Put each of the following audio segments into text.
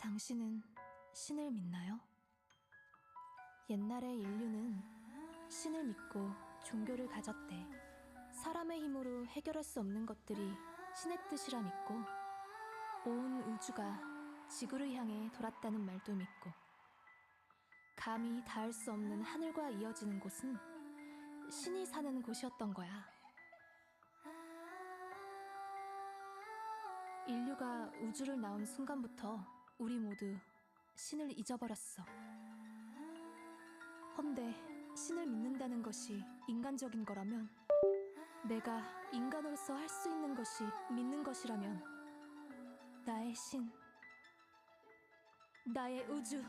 당신은 신을 믿나요? 옛날의 인류는 신을 믿고 종교를 가졌대. 사람의 힘으로 해결할 수 없는 것들이 신의 뜻이라 믿고, 온 우주가 지구를 향해 돌았다는 말도 믿고, 감히 닿을 수 없는 하늘과 이어지는 곳은 신이 사는 곳이었던 거야. 인류가 우주를 나온 순간부터 우리 모두 신을 잊어버렸어. 헌데 신을 믿는다는 것이 인간적인 거라면, 내가 인간으로서 할 수 있는 것이 믿는 것이라면, 나의 신, 나의 우주.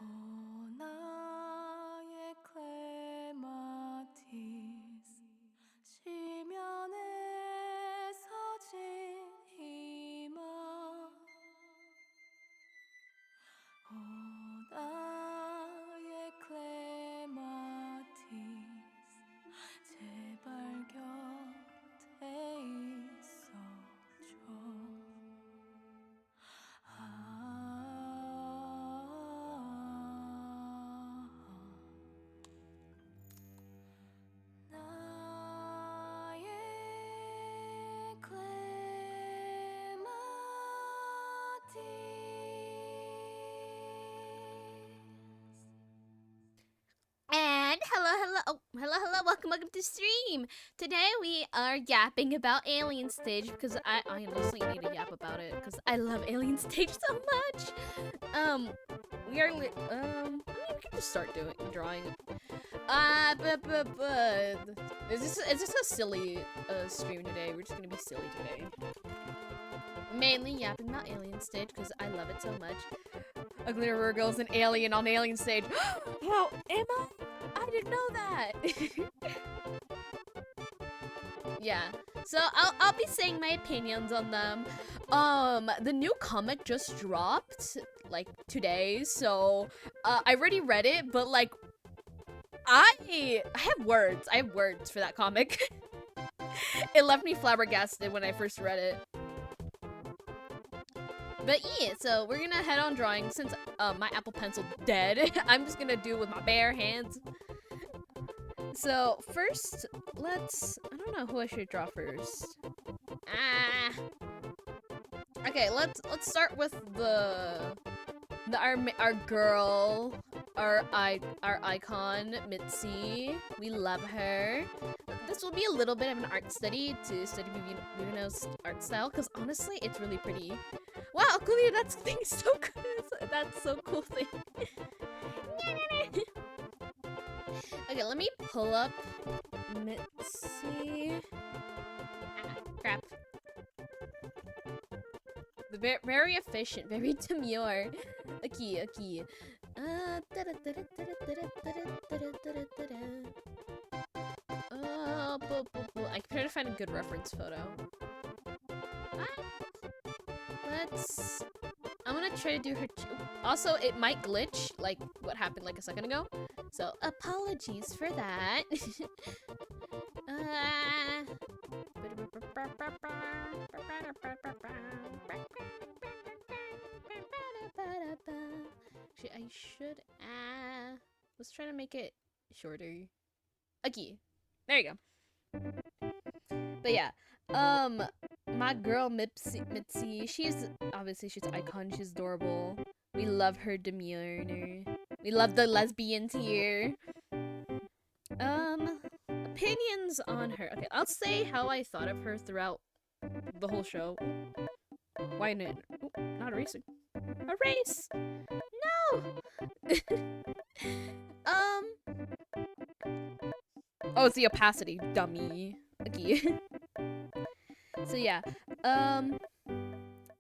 오 나의 클레마티스, 시면에 서진 희망. 오 나의 클레마티스, 제발 곁에 있어줘. 나의 클레마티스. And hello, welcome to stream. Today we are yapping about Alien Stage because I honestly need to yap about it because I love Alien Stage so much. We can just start drawing. But is this a silly stream today? We're just gonna be silly today. Mainly yapping about Alien Stage because I love it so much. A Glitter Girl's an alien on Alien Stage. How am I? I didn't know that. Yeah. So I'll be saying my opinions on them. The new comic just dropped like today, so I already read it, but like I have words. I have words for that comic. It left me flabbergasted when I first read it. But yeah, so we're gonna head on drawing since my Apple Pencil's dead. I'm just gonna do it with my bare hands. So first, I don't know who I should draw first. Okay, let's start with our girl, our icon, Mitzi. We love her. This will be a little bit of an art study to study Vivino's art style, because honestly, it's really pretty. Wow, Kulia, that's thing so good. That's so cool thing. Okay, let me pull up Mitzi. Crap. Very efficient, very demure. Okay. I'm trying to find a good reference photo. I'm gonna try to do her. Also, it might glitch, like what happened like a second ago. So apologies for that. Actually, I should. Let's try to make it shorter. Okay, there you go. But yeah, my girl Mitzi, she's an icon. She's adorable. We love her demeanor. We love the lesbians here. Opinions on her. Okay, I'll say how I thought of her throughout the whole show. Why not? Oh, not erasing. Erase! No! Oh, it's the opacity, dummy. Okay. So yeah,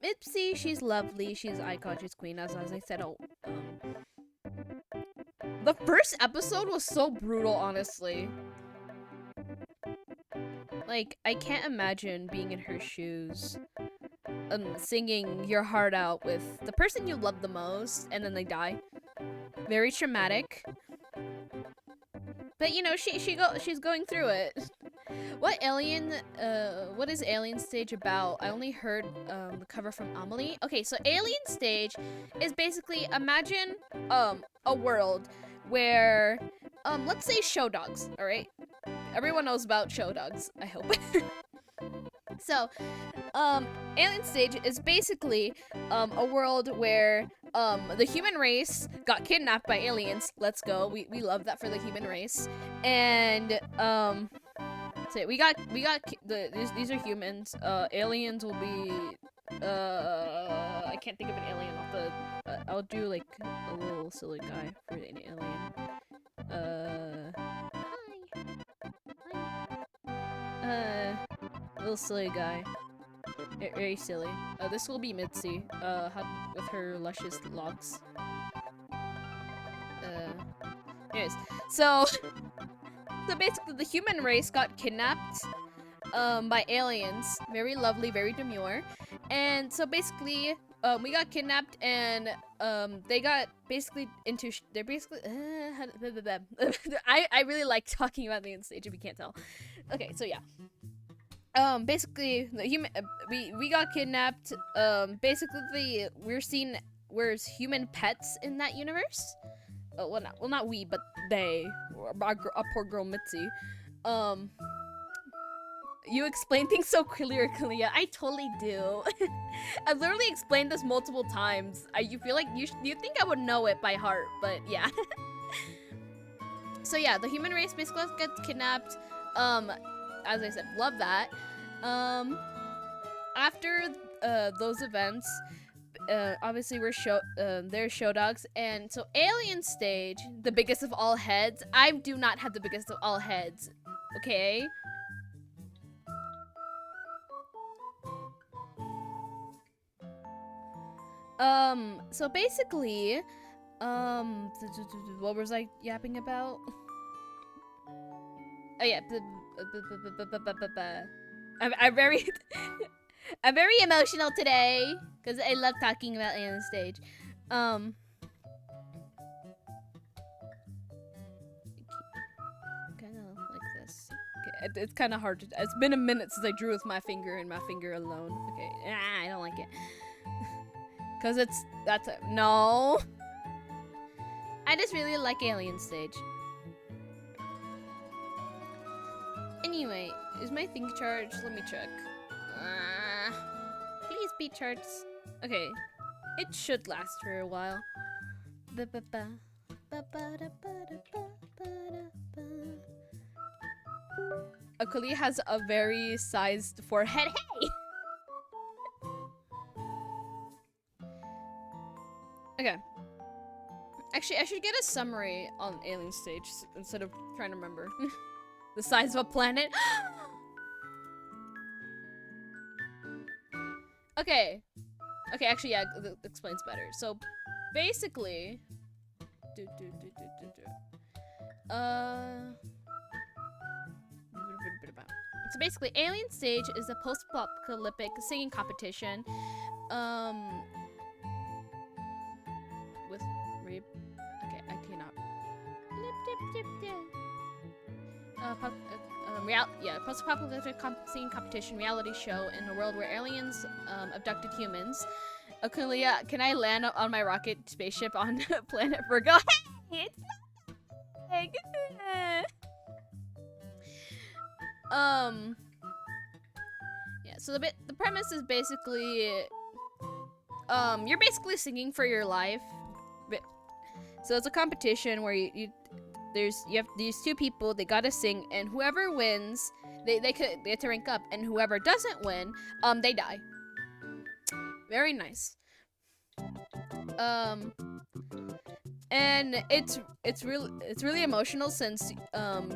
Mitzi, she's lovely, she's icon, she's queen, as I said. The first episode was so brutal, honestly. Like, I can't imagine being in her shoes, singing your heart out with the person you love the most, and then they die. Very traumatic. But you know, she's going through it. What is Alien Stage about? I only heard the cover from Amelie. Okay, so Alien Stage is basically, imagine a world where let's say show dogs, all right? Everyone knows about show dogs, I hope. So, Alien Stage is basically a world where the human race got kidnapped by aliens. Let's go. We love that for the human race. And so these are humans. Aliens will be I can't think of an alien off the I'll do like a little silly guy for an alien. Hi. Little silly guy. Very silly. This will be Mitzi. With her luscious locks. Anyways, so basically the human race got kidnapped by aliens. Very lovely, very demure. And so basically we got kidnapped, and they got basically into they're basically I really like talking about the stage if you can't tell. Okay, so yeah. Basically the human we got kidnapped. Basically we're seen as human pets in that universe. Well, not we, but they. Our poor girl Mitzi. You explain things so clearly, Kalia. I totally do. I've literally explained this multiple times. You feel like you think I would know it by heart, but yeah. So yeah, the human race basically gets kidnapped. As I said, love that. After those events, obviously they're show dogs, and so Alien Stage, the biggest of all heads. I do not have the biggest of all heads. Okay. So basically, what was I yapping about? Oh yeah, I'm very, I'm very emotional today because I love talking about Alien Stage. Kind of like this. Okay, it's kind of hard to. It's been a minute since I drew with my finger and my finger alone. Okay, I don't like it. Cause no. I just really like Alien Stage. Anyway, is my thing charged? Let me check. Please be charged. Okay, it should last for a while. Akali has a very sized forehead. Hey! Okay. Actually, I should get a summary on Alien Stage instead of trying to remember. The size of a planet. Okay. Okay, actually, yeah, that explains better. So, basically... So basically, Alien Stage is a post-apocalyptic singing competition. With rape. Okay, I cannot. Post-apocalyptic singing competition reality show in a world where aliens abducted humans. Akulia, can I land on my rocket spaceship on planet Virgo? Hey, it's big. Yeah. So the premise is basically, you're basically singing for your life. So it's a competition where you have these two people, they gotta sing, and whoever wins, they get to rank up, and whoever doesn't win, they die. Very nice. And it's really emotional since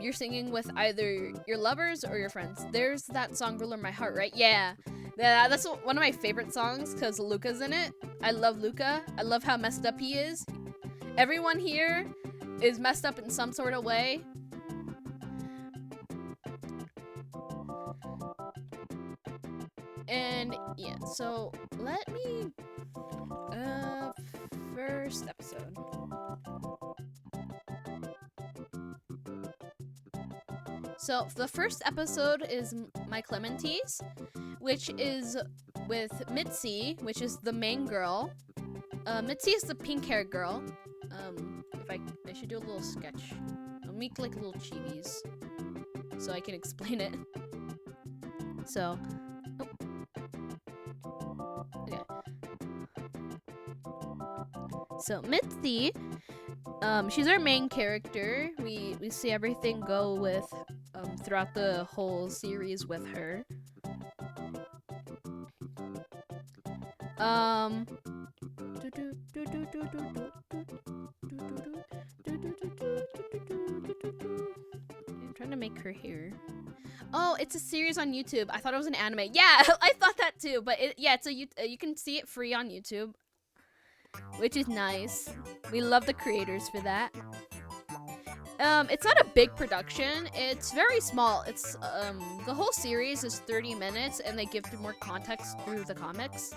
you're singing with either your lovers or your friends. There's that song "Ruler My Heart," right? Yeah. That's one of my favorite songs because Luca's in it. I love Luca. I love how messed up he is. Everyone here is messed up in some sort of way. And yeah, so let me first episode. So the first episode is My Clementies, which is with Mitzi, which is the main girl. Mitzi is the pink-haired girl. If I should do a little sketch. I'll make like little chibis so I can explain it. So, okay. So Mitzi, she's our main character. We see everything go with throughout the whole series with her. I'm trying to make her hair. Oh, it's a series on YouTube. I thought it was an anime. Yeah, I thought that too. But it's you can see it free on YouTube, which is nice. We love the creators for that. It's not a big production. It's very small. It's the whole series is 30 minutes, and they give more context through the comics,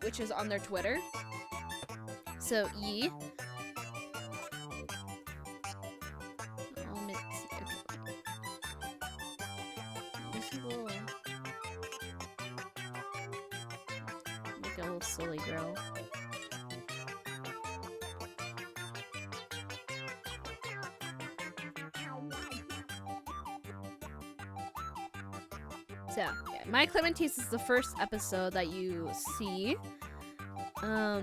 which is on their Twitter. So Yi. Oh, Mitzi. This little, like a little silly girl. So, yeah, My Clementies is the first episode that you see. Yeah.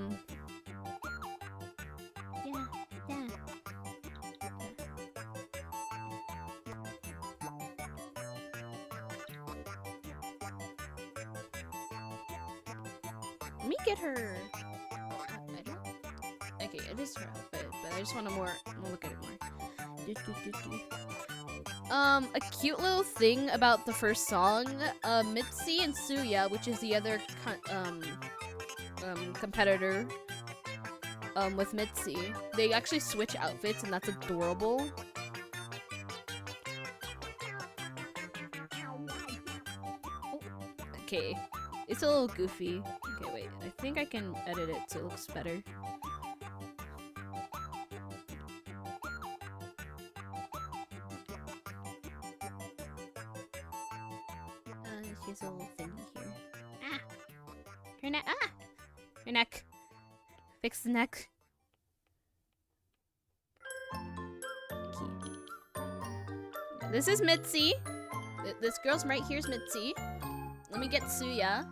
Let me get her. I don't. Okay, it is her outfit, but I just want to look at it more. A cute little thing about the first song, Mitzi and Suya, which is the other competitor with Mitzi, they actually switch outfits, and that's adorable. Oh, okay, it's a little goofy. Okay, wait, I think I can edit it so it looks better. She's a little thingy here. Ah! Her neck. Ah! Her neck. Fix the neck. Okay. This is Mitzi. This girl's right here's Mitzi. Let me get Suya.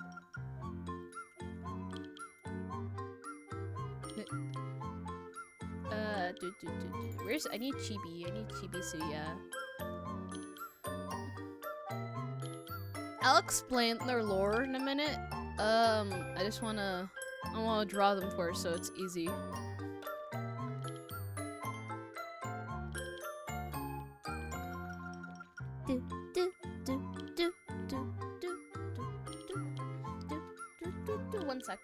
Where's I need Chibi. I need Chibi Suya. I'll explain their lore in a minute. I wanna draw them first so it's easy. One sec.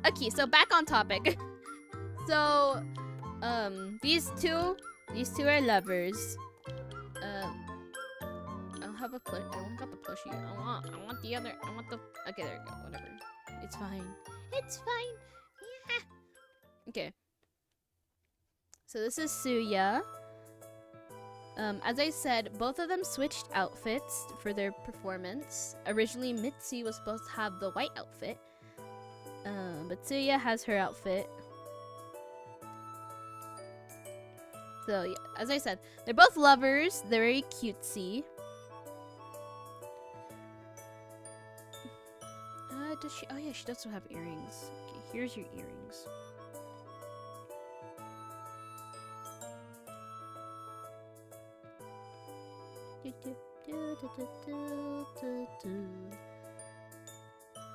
Okay, so back on topic. So, these two are lovers. I'll have a plush. I want the plushie. I want the other. I want the. Okay, there we go. Whatever. It's fine. It's fine. Yeah. Okay. So this is Suya. As I said, both of them switched outfits for their performance. Originally, Mitzi was supposed to have the white outfit. But Suya has her outfit. So, yeah, as I said, they're both lovers. They're very cutesy. Does she? Oh yeah, she does have earrings. Okay, here's your earrings.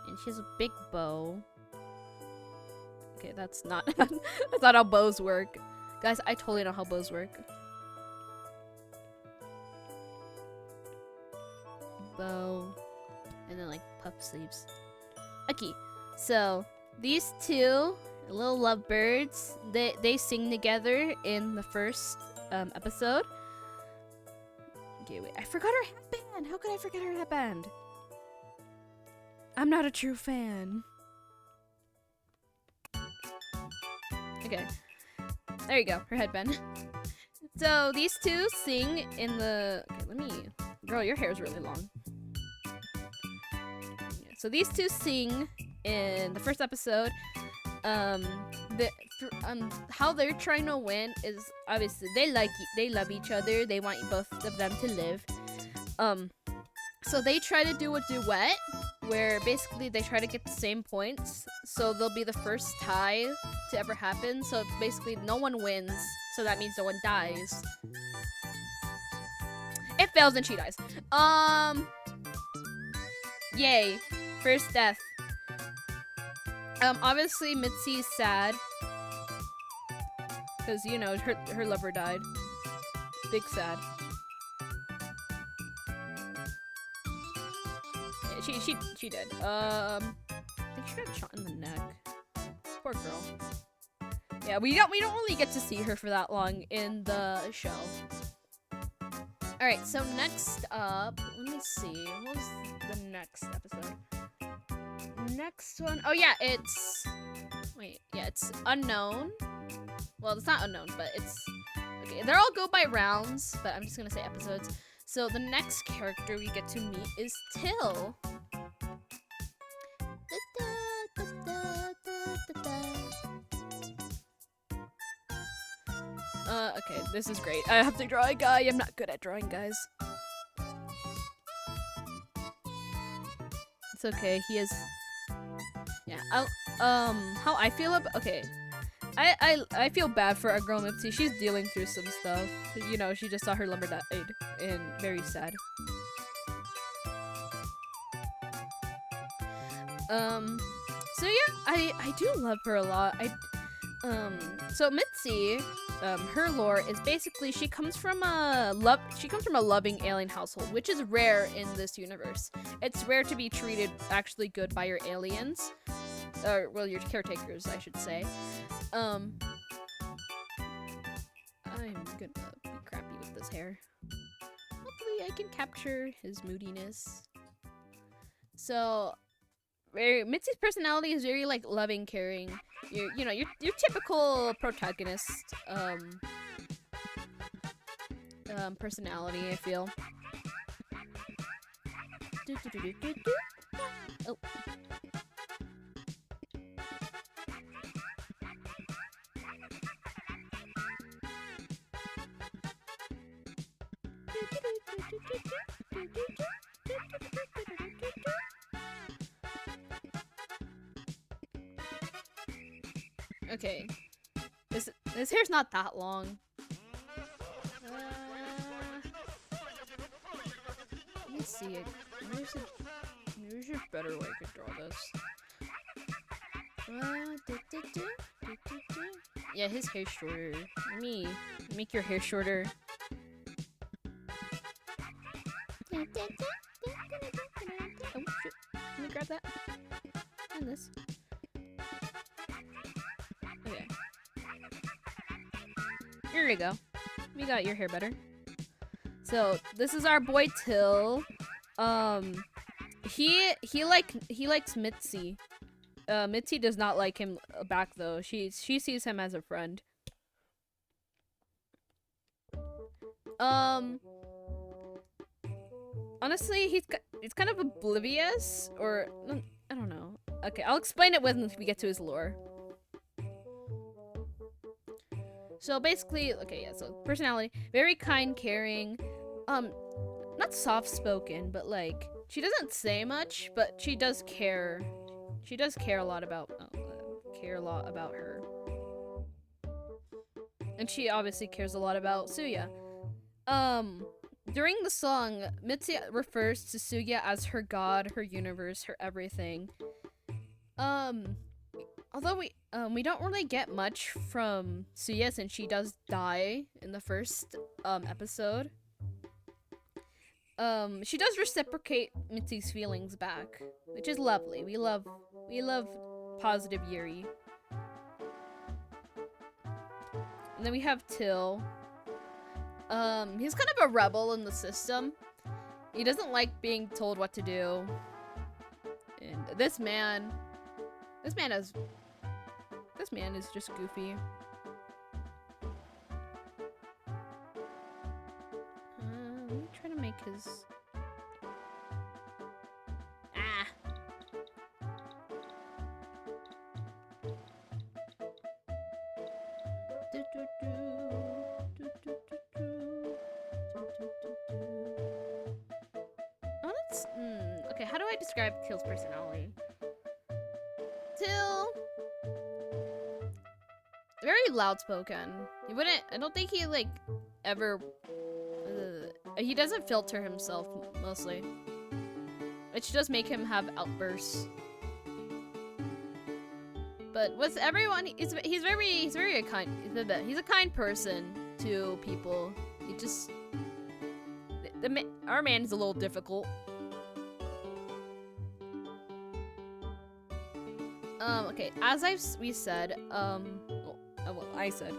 And she has a big bow. Okay, that's not that's not how bows work. Guys, I totally know how bows work. Bow. And then like puff sleeves. Okay, so these two little lovebirds. They sing together in the first episode. Okay, wait. I forgot her headband. How could I forget her headband? I'm not a true fan. Okay. There you go. Her headband. So these two sing in the... Okay, let me... Girl, your hair is really long. Yeah, so these two sing in the first episode. How they're trying to win is obviously they love each other. They want both of them to live. So they try to do a duet where basically they try to get the same points. So they'll be the first tie to ever happen. So basically no one wins. So that means no one dies. It fails and she dies. Yay. First death. Obviously Mitzi's sad. Because, you know, her lover died. Big sad. Yeah, she did. I think she got shot in the neck. Poor girl. Yeah, we don't really get to see her for that long in the show. Alright, so next up, let me see. What was the next episode? Next one. Oh yeah, it's unknown. Well, it's not unknown, but it's okay. They're all go by rounds, but I'm just gonna say episodes. So the next character we get to meet is Till. Okay, this is great. I have to draw a guy. I'm not good at drawing guys. It's okay. He is. Yeah. How I feel about. Okay. I feel bad for our girl Mitzi. She's dealing through some stuff. You know, she just saw her lover died, and very sad. So yeah, I do love her a lot. So Mitzi, her lore is basically she comes from a loving alien household, which is rare in this universe. It's rare to be treated actually good by your aliens, or well, your caretakers, I should say. I'm gonna be crappy with this hair. Hopefully, I can capture his moodiness. So, Mitzi's personality is very like loving, caring. You know, your typical protagonist personality, I feel. Oh. Okay, this hair's not that long. Let me see it. There's a better way I could draw this. Yeah, his hair's shorter. Let me make your hair shorter. Oh shit! Let me grab that. And this. Okay. Here we go. We got your hair better. So this is our boy Till. He likes Mitzi. Mitzi does not like him back though. She sees him as a friend. Honestly, he's kind of oblivious, or I don't know. Okay, I'll explain it when we get to his lore. So basically, okay, yeah, so personality, very kind, caring, not soft-spoken, but like, she doesn't say much, but she does care. She does care a lot about, her. And she obviously cares a lot about Suya. During the song, Mitzi refers to Suya as her god, her universe, her everything. Although we don't really get much from Suya since she does die in the first episode. She does reciprocate Mitzi's feelings back, which is lovely. We love positive Yuri. And then we have Till. He's kind of a rebel in the system. He doesn't like being told what to do. And this man is just goofy. Let me try to make his... Ah! Oh, that's... Okay, how do I describe Till's personality? Till... very loud-spoken. He wouldn't... I don't think he, like, ever... he doesn't filter himself, mostly. Which does make him have outbursts. But with everyone, he's very kind. He's a kind person to people. He just... our man is a little difficult. Okay, as we said, I said,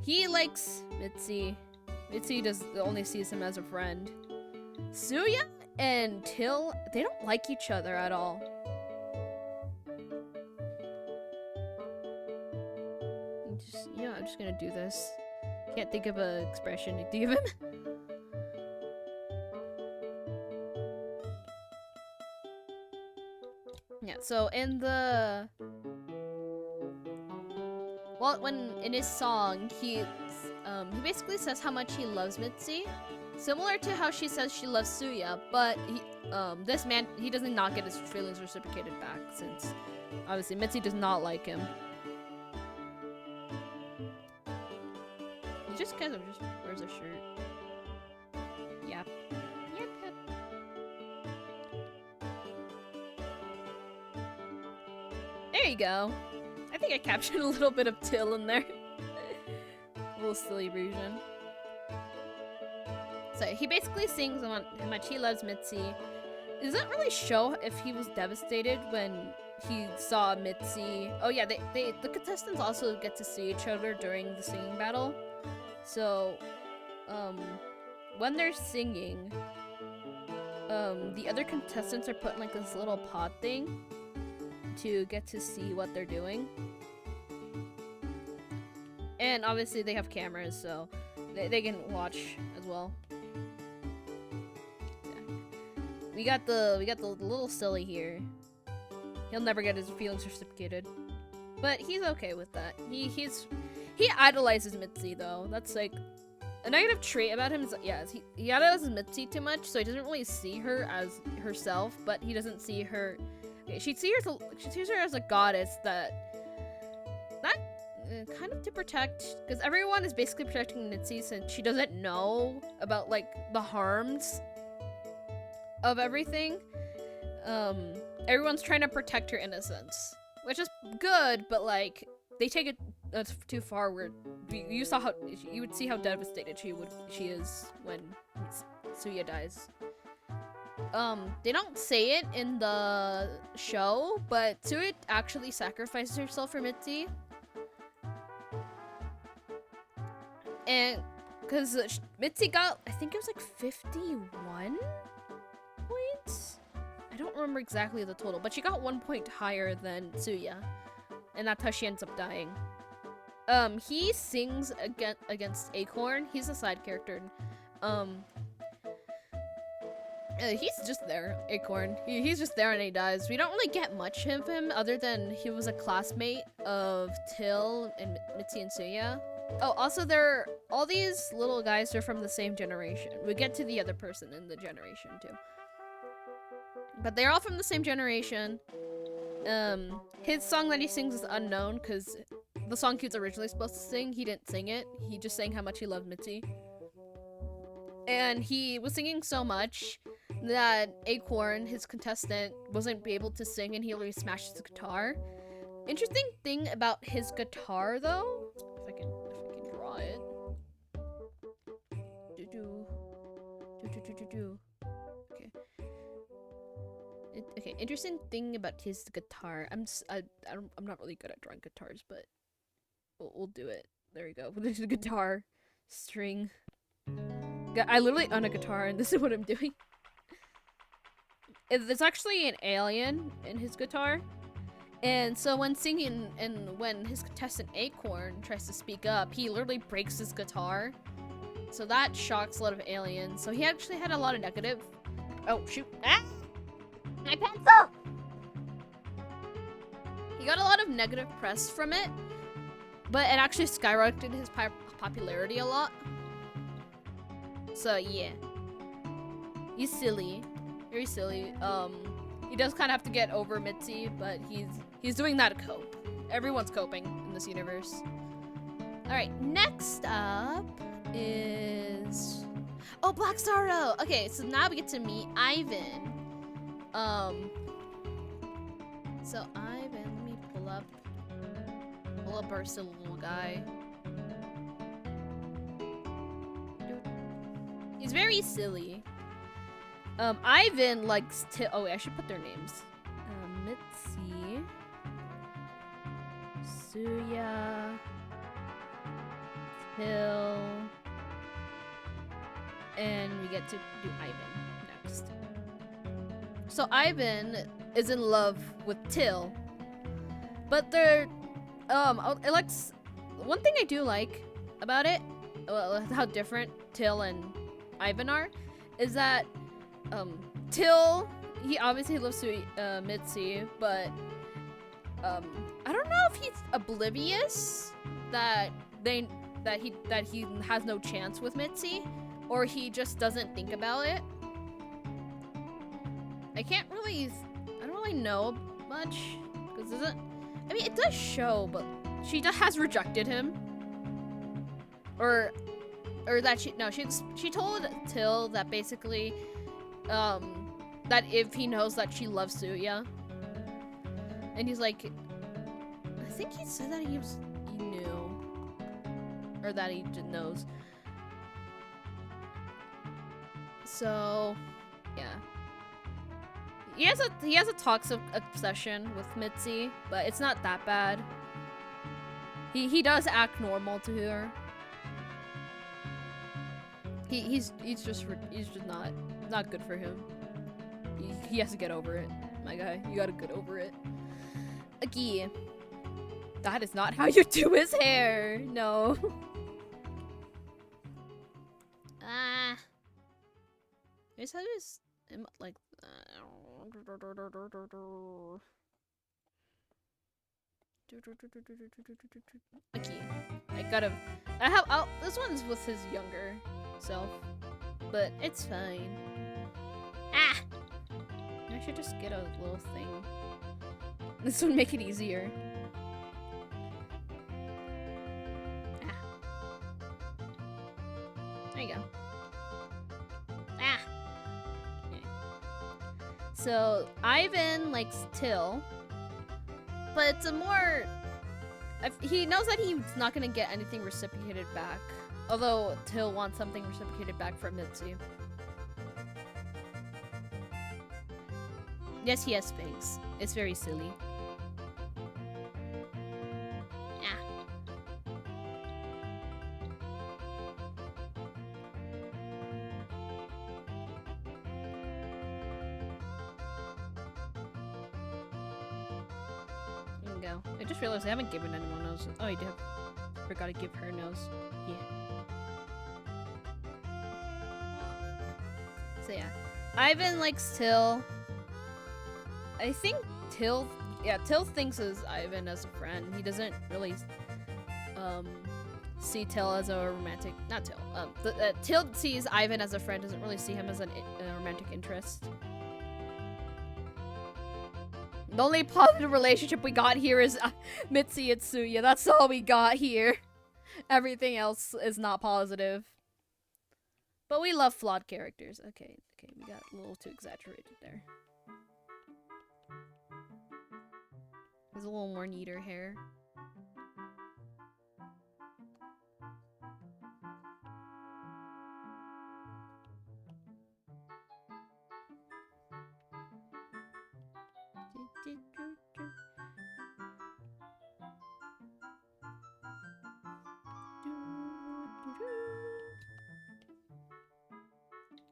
he likes Mitzi. Mitzi only sees him as a friend. Suya and Till, they don't like each other at all. I'm just gonna do this. Can't think of an expression to give him. Yeah, so in the... well, in his song, he basically says how much he loves Mitzi. Similar to how she says she loves Suya, but this man, he does not get his feelings reciprocated back, since obviously Mitzi does not like him. He just kind of just wears a shirt. Yep. Yep. There you go. I think I captured a little bit of Till in there. A little silly version. So he basically sings how much he loves Mitzi. It doesn't really show if he was devastated when he saw Mitzi. Oh yeah, the contestants also get to see each other during the singing battle. So, when they're singing, the other contestants are put in like this little pod thing to get to see what they're doing. And obviously they have cameras, so they can watch as well. Yeah. We got the little silly here. He'll never get his feelings reciprocated, but he's okay with that. He idolizes Mitzi though. That's like a negative trait about him. Is he idolizes Mitzi too much, so he doesn't really see her as herself. But he doesn't see her. Okay, she sees her as a goddess that kind of to protect, because everyone is basically protecting Mitzi since she doesn't know about like the harms of everything. Everyone's trying to protect her innocence, which is good, but like they take it too far. Where you would see how devastated she is when Suya dies. They don't say it in the show, but Suya actually sacrifices herself for Mitzi. And because Mitzi got, I think it was like 51 points? I don't remember exactly the total, but she got 1 point higher than Suya. And that's how she ends up dying. He sings against Acorn. He's a side character. He's just there, Acorn. He's just there and he dies. We don't really get much of him other than he was a classmate of Till and Mitzi and Suya. Oh, also all these little guys are from the same generation. We get to the other person in the generation too. But they're all from the same generation. His song that he sings is unknown because the song he was originally supposed to sing, he didn't sing it. He just sang how much he loved Mitzi. And he was singing so much that Acorn, his contestant, wasn't able to sing and he already smashed his guitar. Interesting thing about his guitar though, if I can draw it. Okay, interesting thing about his guitar. I'm not really good at drawing guitars, but we'll do it. there you go. There's a guitar string. I literally own a guitar, and this is what I'm doing. There's actually an alien in his guitar. And so when singing and when his contestant Acorn tries to speak up, he literally breaks his guitar. So that shocks a lot of aliens. So he actually had a lot of negative. Oh shoot! Ah! My pencil! He got a lot of negative press from it, but it actually skyrocketed his popularity a lot. So yeah, he's silly, very silly. He does kind of have to get over Mitzi, but he's doing that to cope. Everyone's coping in this universe. All right, next up is Black Starro. Okay, so now we get to meet Ivan. So Ivan, let me pull up our silly little guy. He's very silly. Ivan likes to. Oh, wait, I should put their names. Mitzi, Suya, Till, and we get to do Ivan next. So Ivan is in love with Till, but they're one thing I do like about it, how different Till and Ivan are, is that Till, he obviously loves Mitzi, but I don't know if he's oblivious that he has no chance with Mitzi, or he just doesn't think about it. I don't really know much, because it does show, but she has rejected him, or that she told Till that basically, that if he knows that she loves Suya, and he's like, I think he said that he knew, or that he just knows. So, yeah. He has a toxic obsession with Mitzi, but it's not that bad. He does act normal to her. He's just not good for him. He has to get over it, my guy. You gotta get over it. Again, that is not how you do his hair. No. Here's how his like. Okay, this one's with his younger self, but it's fine. Ah! I should just get a little thing. This would make it easier. Ah. There you go. Ah! Okay. So, Ivan likes Till, but it's a more... he knows that he's not gonna get anything reciprocated back. Although, Till wants something reciprocated back from Mitzi. Yes, he has Sphinx. It's very silly. Yeah. There you go. I just realized I haven't given anyone nose. Oh, I did. Forgot to give her nose. Yeah. So yeah. Ivan likes Till. I think Till thinks of Ivan as a friend. He doesn't really see Till as a romantic, not Till. Till sees Ivan as a friend, doesn't really see him as a romantic interest. The only positive relationship we got here is Mitzi and Suya. That's all we got here. Everything else is not positive. But we love flawed characters. Okay, we got a little too exaggerated there. There's a little more neater hair.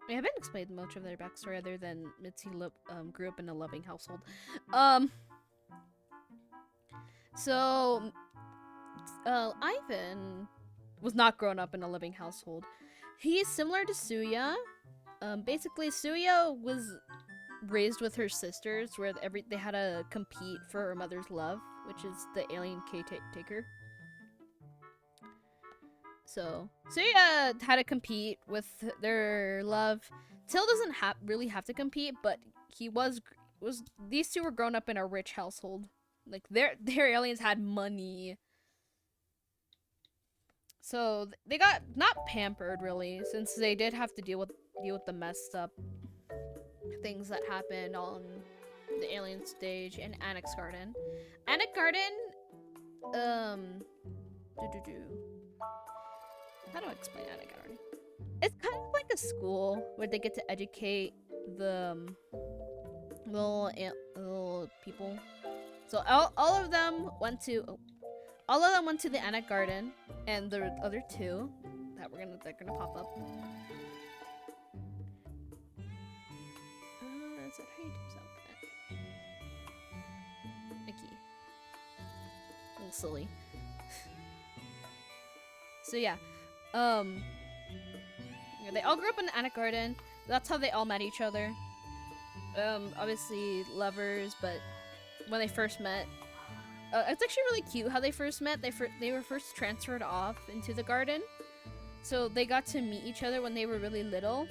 I haven't explained much of their backstory other than Mitzi grew up in a loving household. Um, so Ivan was not grown up in a loving household. He is similar to Suya. Basically, Suya was raised with her sisters, where they had to compete for her mother's love, which is the alien caretaker. So Suya had to compete with their love. Till doesn't really have to compete, but he was these two were grown up in a rich household. Like their aliens had money. So they got not pampered really, since they did have to deal with the messed up things that happened on the alien stage in Annex Garden. Annex Garden, how do I explain Annex Garden? It's kind of like a school where they get to educate the little people. So all of them went to the Annex Garden, and the other two that they're gonna pop up. Is that how you do something? Okay. A little silly. So yeah, they all grew up in the Annex Garden. That's how they all met each other. Obviously lovers, but when they first met, it's actually really cute how they first met. They were first transferred off into the garden, so they got to meet each other when they were really little.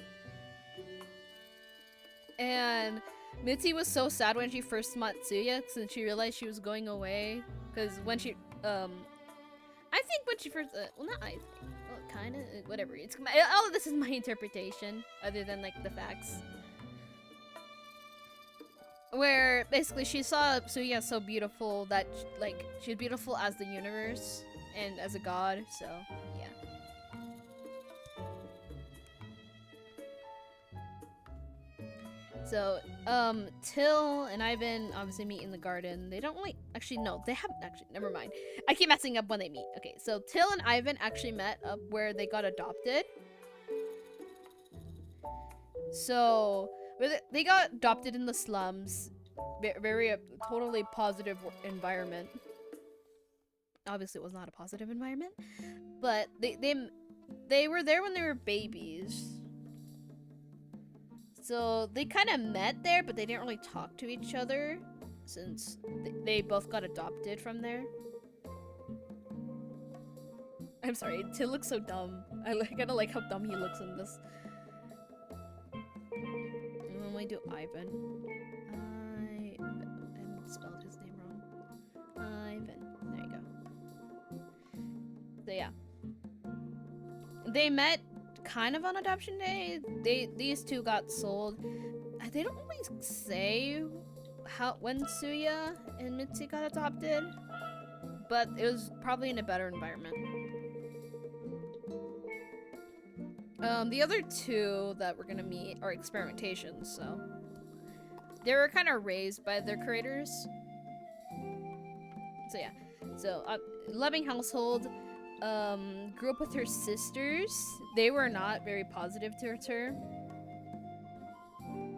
And Mitzi was so sad when she first met Tsuya, since she realized she was going away. Because when she, I think when she first, well, not I think, well, kind of, whatever. All of this is my interpretation, other than like the facts. Where basically she saw Tsuya so beautiful that like she's beautiful as the universe and as a god. So yeah. So, Till and Ivan obviously meet in the garden. They don't really, actually, no, they haven't actually, never mind. I keep messing up when they meet. Okay, so Till and Ivan actually met up where they got adopted. So, they got adopted in the slums. Very, totally positive environment. Obviously, it was not a positive environment. But they were there when they were babies. So they kind of met there, but they didn't really talk to each other since they both got adopted from there. I'm sorry, Till looks so dumb. I kind of like how dumb he looks in this. And when we do Ivan, I spelled his name wrong. Ivan, there you go. So yeah, they met kind of on adoption day. These two got sold. They don't really say when Tsuya and Mitzi got adopted, but it was probably in a better environment. The other two that we're gonna meet are experimentations, so they were kind of raised by their creators. So yeah, so loving household. Grew up with her sisters. They were not very positive towards her,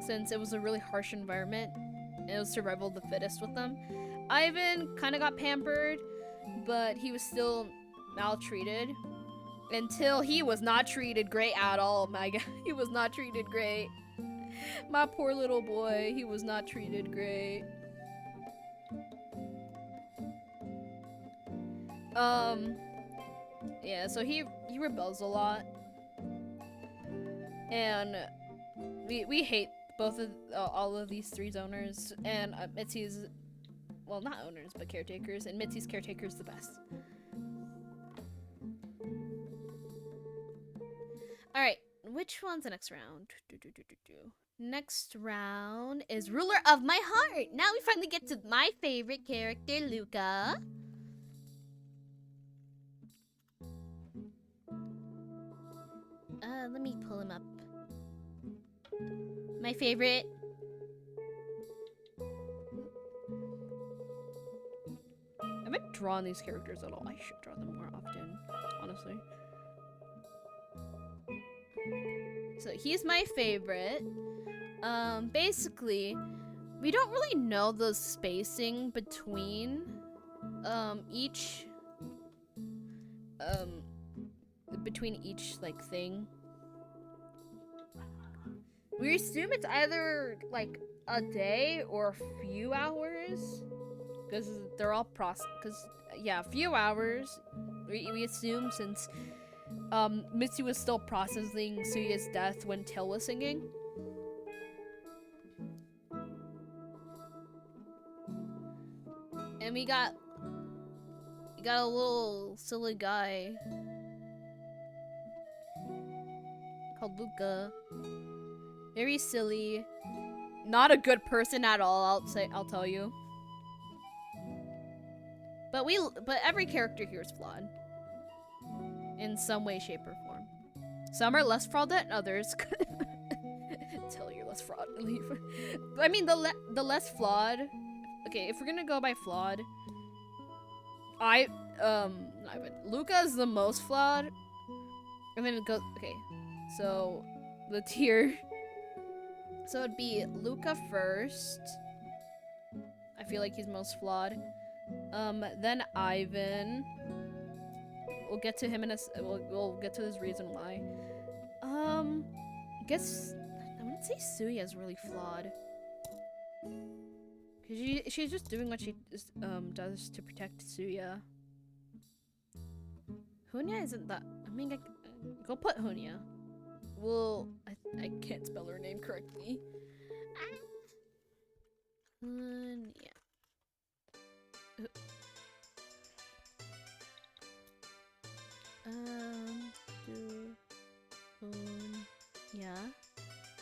since it was a really harsh environment. It was survival of the fittest with them. Ivan kind of got pampered, but he was still maltreated. Until he was not treated great at all. My God, he was not treated great. My poor little boy, he was not treated great. Yeah, so he rebels a lot, and we hate both of all of these three owners, and Mitzi's, well, not owners but caretakers, and Mitzi's caretaker is the best. All right, which one's the next round? Next round is Ruler of My Heart. Now we finally get to my favorite character, Luca. Let me pull him up. My favorite. I haven't drawn these characters at all. I should draw them more often, honestly. So he's my favorite. Basically, we don't really know the spacing between each like thing. We assume it's either like a day or a few hours, because they're all a few hours. We assume, since Mitsu was still processing Suya's death when Tail was singing. And we got a little silly guy called Luca. Very silly. Not a good person at all, I'll tell you. But every character here is flawed. In some way, shape, or form. Some are less flawed than others. Tell you're less flawed. I mean, the less flawed. Okay, if we're gonna go by flawed, Luca is the most flawed. And then it goes. Okay, so the tier. So it'd be Luca first. I feel like he's most flawed. Then Ivan. We'll get to him in a. We'll get to his reason why. Guess I wouldn't say Suya's really flawed. Cause she's just doing what she does to protect Suya. Hunya isn't that. I mean, go put Hunya. Well, I can't spell her name correctly. Hunya. Yeah.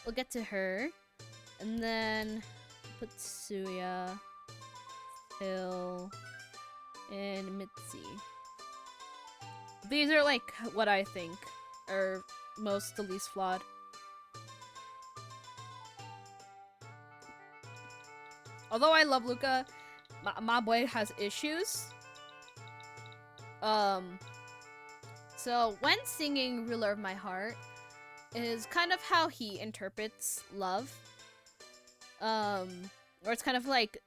We'll get to her. And then put Suya, Hill, and Mitzi. These are like what I think are the least flawed. Although I love Luca, my boy has issues. So when singing Ruler of My Heart is kind of how he interprets love. Or it's kind of like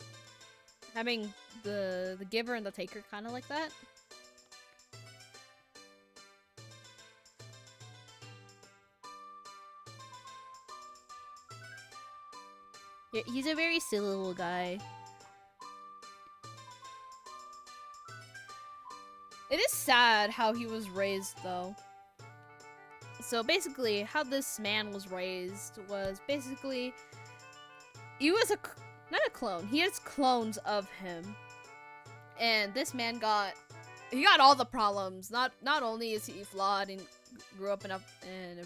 having the giver and the taker, kind of like that. Yeah, he's a very silly little guy. It is sad how he was raised, though. So basically, how this man was raised was basically... He was not a clone. He has clones of him. And this man got all the problems. Not only is he flawed and grew up in a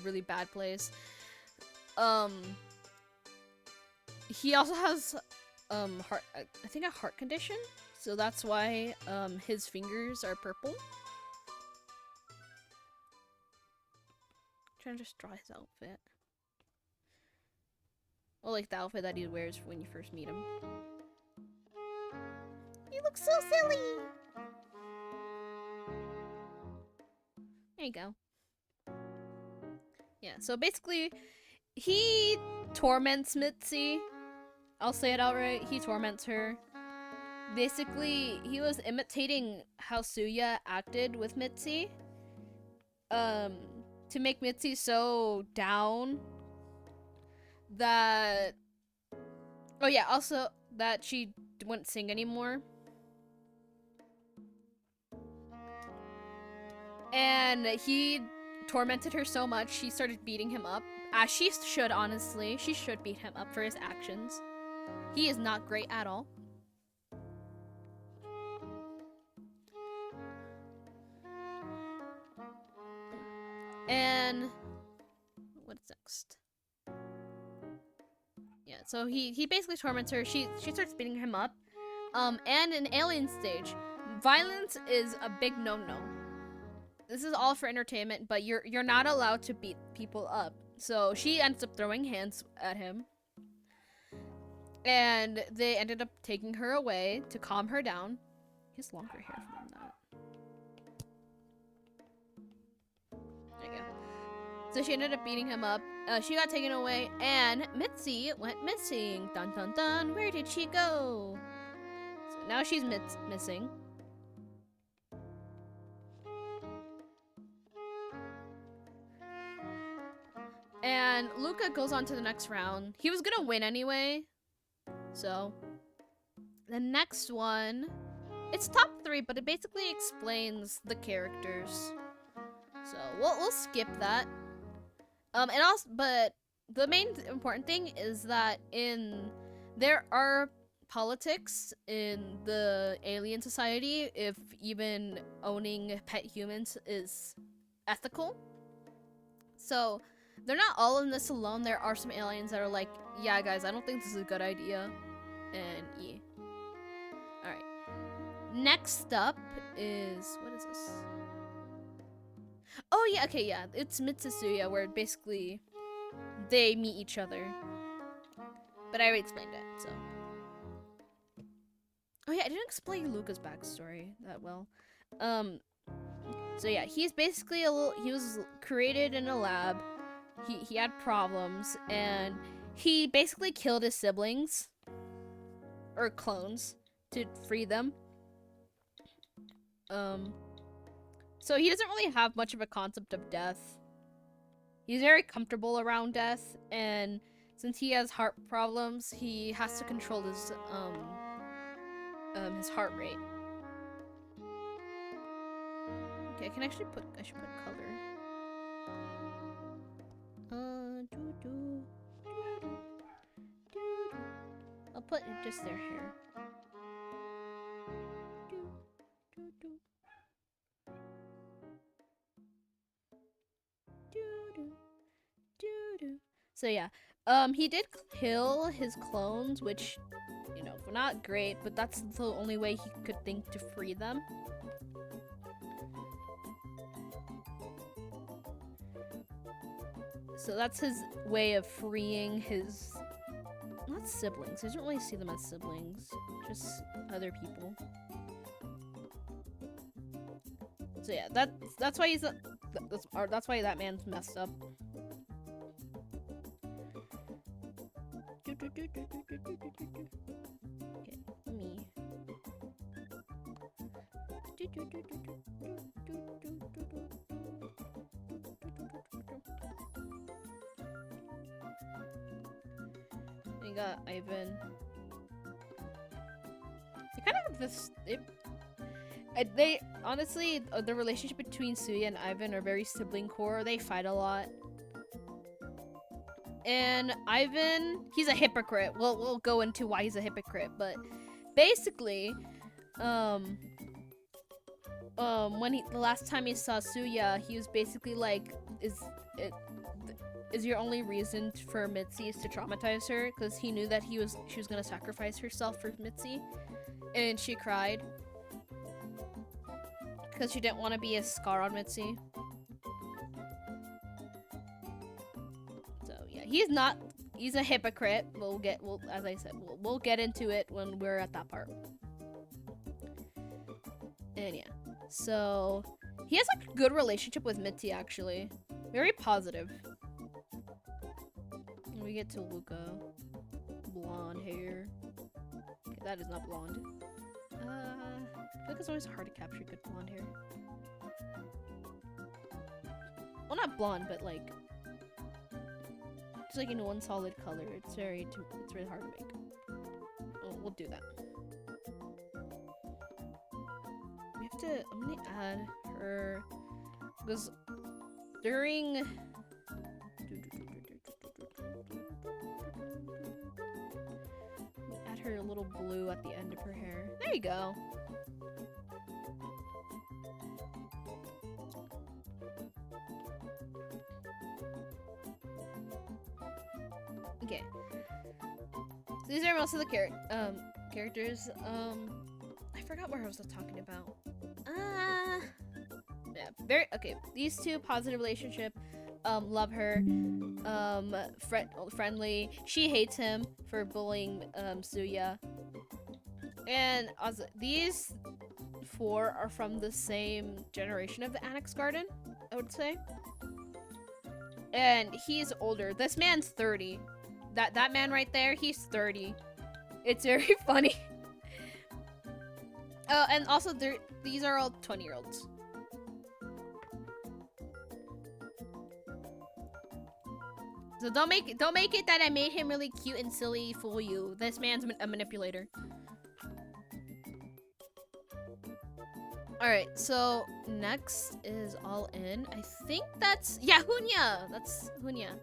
really bad place. He also has I think a heart condition. So that's why his fingers are purple. I'm trying to just draw his outfit. Well, like the outfit that he wears when you first meet him. He looks so silly! There you go. Yeah, so basically, he torments Mitzi. I'll say it outright, he torments her. Basically, he was imitating how Suya acted with Mitzi. To make Mitzi so down that... Oh yeah, also that she wouldn't sing anymore. And he tormented her so much, she started beating him up. As she should, honestly. She should beat him up for his actions. He is not great at all. And what's next? Yeah, so he basically torments her. She starts beating him up. And in Alien Stage, violence is a big no-no. This is all for entertainment, but you're not allowed to beat people up. So she ends up throwing hands at him. And they ended up taking her away to calm her down. He has longer hair from that. There you go. So So she ended up beating him up. She got taken away, and Mitzi went missing. Dun dun dun. Where did she go? So now she's missing. And Luca goes on to the next round. He was gonna win anyway. So the next one, it's top 3, but it basically explains the characters. So we'll skip that. And also, but the main important thing is that there are politics in the alien society if even owning pet humans is ethical. So they're not all in this alone. There are some aliens that are like, yeah, guys, I don't think this is a good idea. And yeah. Alright. Next up is, what is this? Oh yeah, okay, yeah. It's Mitsusuya, where basically they meet each other. But I already explained it, so. Oh yeah, I didn't explain Luca's backstory that well. So yeah, he's basically he was created in a lab. He had problems, and he basically killed his siblings or clones to free them. So he doesn't really have much of a concept of death. He's very comfortable around death, and since he has heart problems, he has to control his heart rate. Okay, I should put color. I'll put just their hair. So yeah, he did kill his clones, which, you know, were not great, but that's the only way he could think to free them. So that's his way of freeing his, not siblings. I don't really see them as siblings, just other people. So yeah, that's why he's that's why that man's messed up. Okay, me. We got Ivan. They kind of have this. They honestly, the relationship between Suya and Ivan are very sibling core. They fight a lot. And Ivan, he's a hypocrite. We'll go into why he's a hypocrite, but basically, when the last time he saw Suya, he was basically like, is your only reason for Mitzi is to traumatize her? Because he knew that she was gonna sacrifice herself for Mitzi, and she cried because she didn't want to be a scar on Mitzi. So yeah, he's a hypocrite. As I said, we'll get into it when we're at that part. And yeah, so he has like a good relationship with Mitzi, actually, very positive. And we get to Luca, blonde hair. Okay, that is not blonde. I feel like it's always hard to capture good blonde hair. Well, not blonde, but like just like in one solid color. It's really hard to make. Oh, we'll do that. I'm gonna add her because during add her a little blue at the end of her hair. There you go. Okay. So these are most of the characters. I forgot where I was talking about. Yeah, these two, positive relationship, love her, friendly. She hates him for bullying Suya. And also, these 4 are from the same generation of the Annex Garden, I would say. and he's older. This man's 30. That man right there, he's 30. It's very funny. Oh, and also these are all 20-year-olds. So don't make it that I made him really cute and silly fool you. This man's a manipulator. All right, so next is All In. I think that's Hunya. That's Hunya.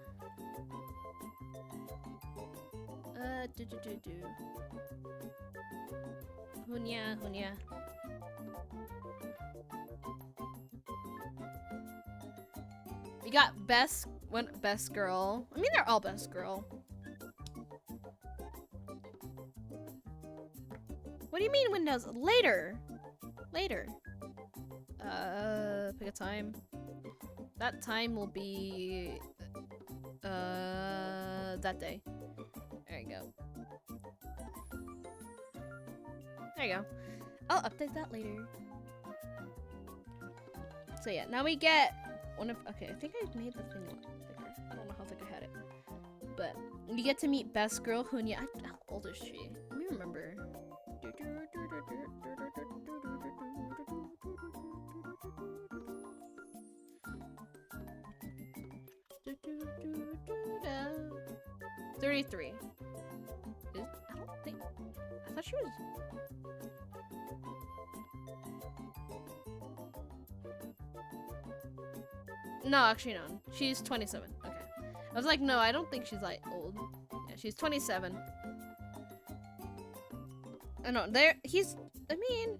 Hunya. We got best girl. I mean, they're all best girl. What do you mean windows? Later. Pick a time. That time will be that day. There you go. There you go. I'll update that later. So yeah, now we get one of, okay, I think I made the thing a lot bigger. I don't know how thick I had it. But you get to meet best girl Hunya. How old is she? Let me remember. $33. I don't think. I thought she was. No, actually, no. She's 27. Okay. I was like, no, I don't think she's like old. Yeah, she's 27. I know. I mean.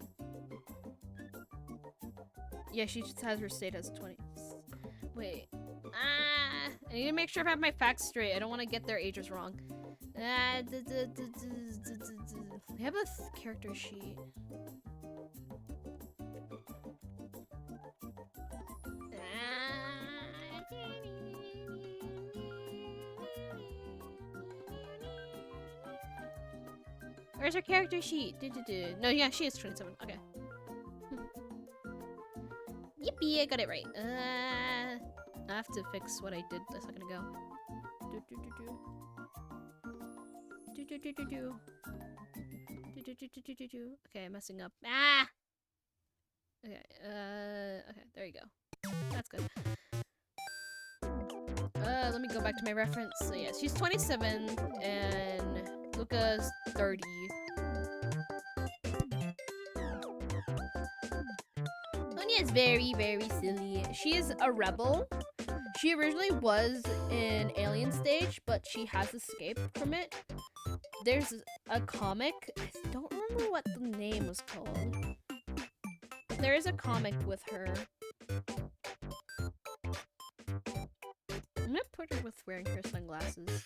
Yeah, she just has her state as 20. Wait. I need to make sure I have my facts straight. I don't want to get their ages wrong. I have a character sheet. Where's her character sheet? No, yeah, she is 27. Okay. Yippee, I got it right. I have to fix what I did a second ago. Okay, I'm messing up. Ah! Okay, okay, there you go. That's good. Let me go back to my reference. So yeah, she's 27 and Luca's 30. Sonia is very, very silly. She is a rebel. She originally was in Alien Stage, but she has escaped from it. There's a comic. I don't remember what the name was called. There is a comic with her. I'm gonna put her with wearing her sunglasses.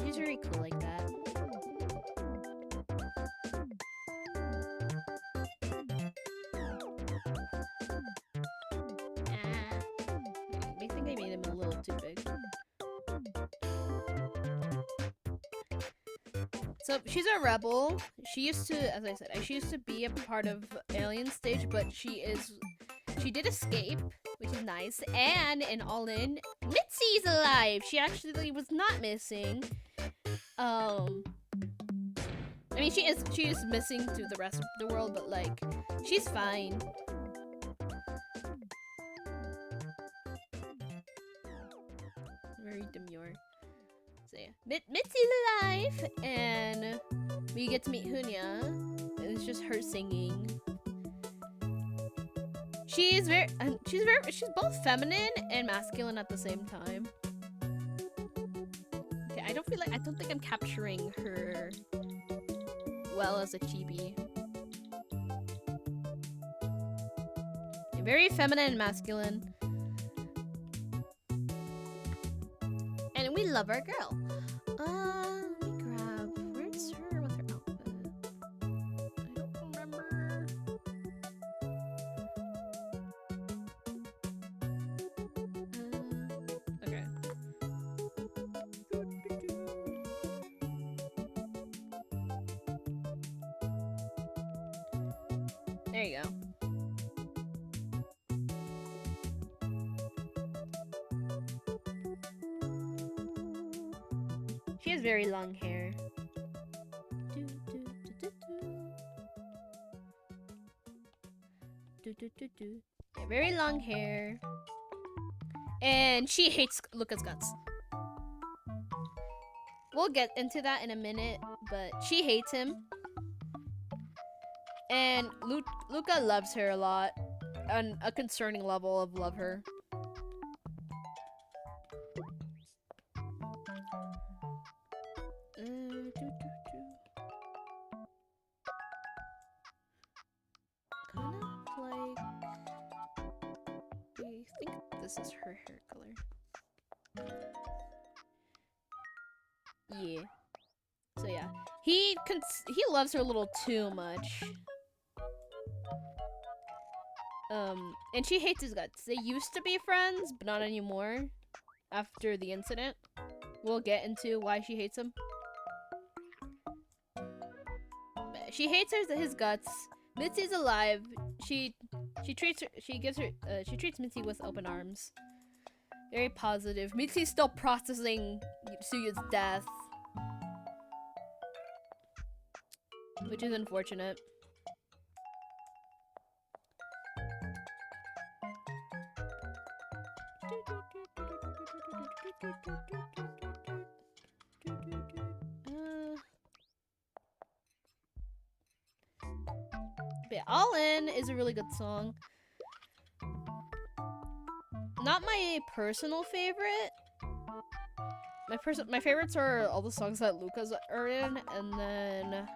She's very cool like that. I think I made him a little too big. So she's a rebel. She used to, as I said, she used to be a part of Alien Stage, but she did escape, which is nice. And in All In, Mitzi's alive. She actually was not missing. I mean, she is missing to the rest of the world, but like, she's fine. Very demure. So yeah, Mitzi's alive, and we get to meet Hunya. And it's just her singing. She's both feminine and masculine at the same time. Okay, I don't think I'm capturing her well as a chibi. Very feminine and masculine. And we love our girl. Let me grab, where's her with her outfit? I don't remember. Okay. There you go. She has very long hair. Yeah, very long hair. And she hates Luca's guts. We'll get into that in a minute, but she hates him. And Luca loves her a lot. On a concerning level of love her. Kind of like... I think this is her hair color. Yeah. So yeah, he loves her a little too much. And she hates his guts. They used to be friends, but not anymore. After the incident, we'll get into why she hates him. She hates his guts. Mitzi's alive. She treats Mitzi with open arms. Very positive. Mitzi's still processing Suyu's death, which is unfortunate. But All In is a really good song. Not my personal favorite. My favorites are all the songs that Luca's are in, and then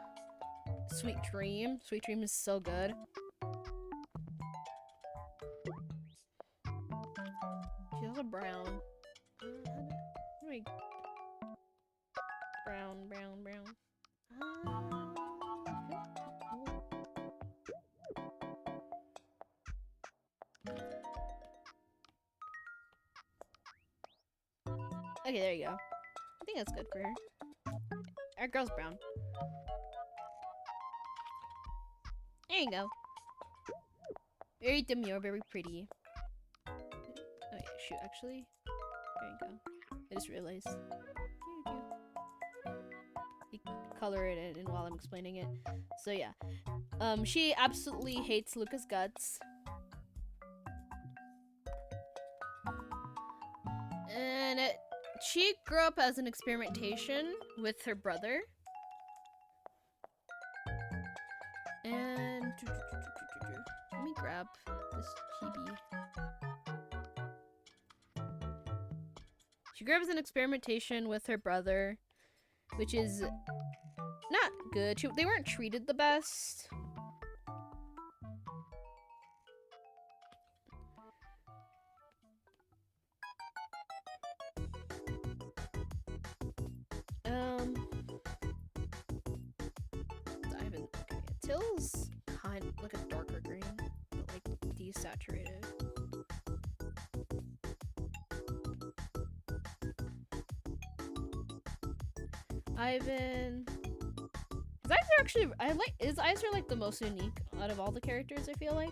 Sweet Dream. Sweet Dream is so good. She's also brown. Wait. Brown. Okay, there you go. I think that's good for her. Our girl's brown. There you go. Very demure, very pretty. Oh yeah, shoot, actually. There you go. I just realized. There you go. You color it in while I'm explaining it. So yeah. She absolutely hates Luca's guts. And she grew up as an experimentation with her brother. And let me grab this chibi. She grew up as an experimentation with her brother, which is not good. They weren't treated the best. Till's kind of like a darker green, but like desaturated. Ivan. His eyes are like the most unique out of all the characters, I feel like.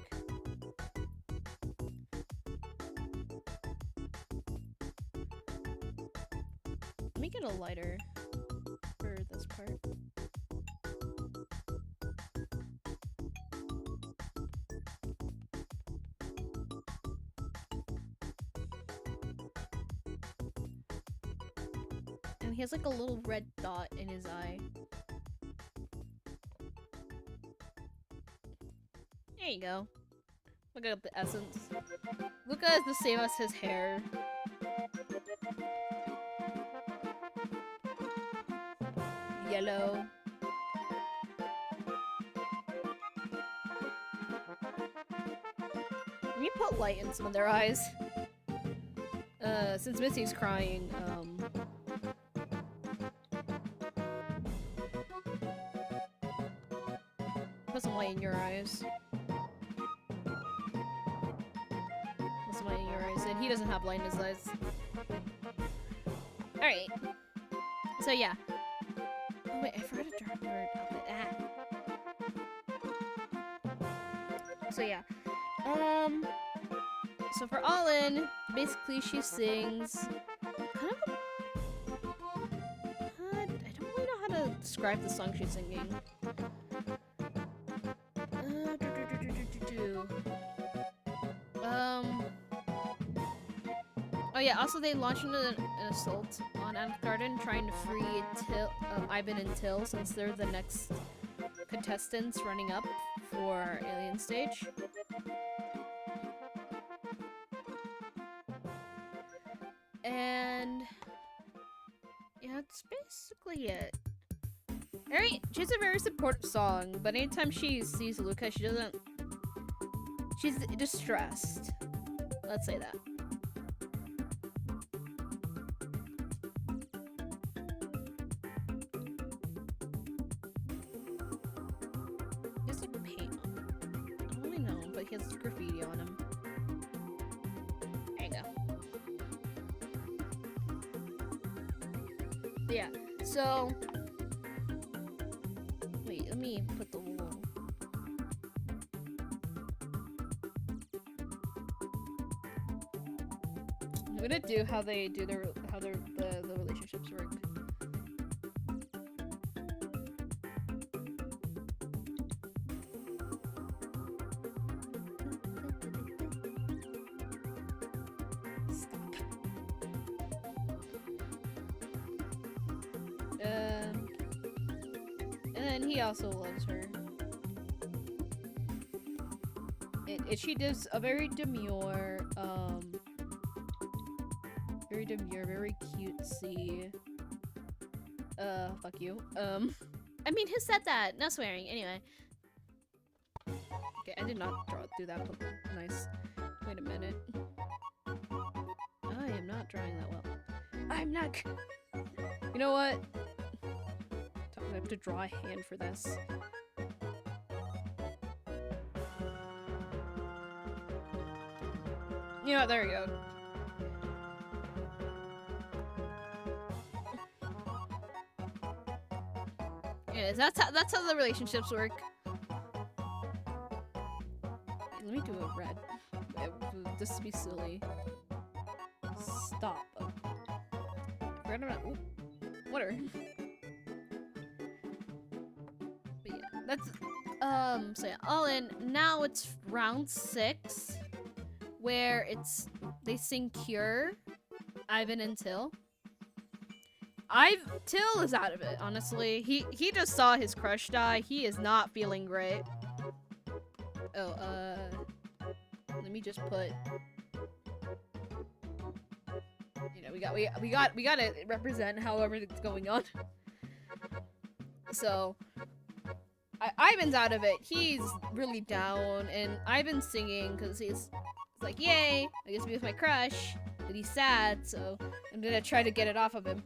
Let me get a lighter for this part. And he has like a little red dot in his eye. There you go. Look at the essence. Luca is the same as his hair. Yellow. Let me put light in some of their eyes. Since Missy's crying, put some light in your eyes. Put some light in your eyes, and he doesn't have light in his eyes. Alright. So yeah. Oh wait, I forgot a dark bird outfit. So yeah. So for All In, basically she sings kind of describe the song she's singing. Oh yeah, also they launched an assault on Ant Garden trying to free Ivan and Till since they're the next contestants running up for Alien Stage. And yeah, that's basically it. She's a very supportive song, but anytime she sees Luca, she's distressed. Let's say that. There's like paint on him. I don't really know, but he has graffiti on him. There you go. Yeah, so wait, let me put the little I'm gonna do how the relationships work. Stop. And then he also loves her. And she does a very demure, very cutesy. Fuck you. I mean, who said that? No swearing. Anyway. Okay, I did not do that, but nice. Wait a minute. I am not drawing that well. I'm not. You know what? I have to draw a hand for this. You know what? There we go. Anyways, that's how the relationships work. Let me do a red. This would be silly. Stop. Whatever. But yeah, that's so yeah, all in. Now it's round 6, where they sing Cure, Ivan and Till. Till is out of it, honestly. He just saw his crush die. He is not feeling great. Oh, let me just put, you know, we gotta represent however it's going on. So Ivan's out of it. He's really down, and Ivan's singing because he's like, yay, I get to be with my crush, but he's sad, so I'm gonna try to get it off of him.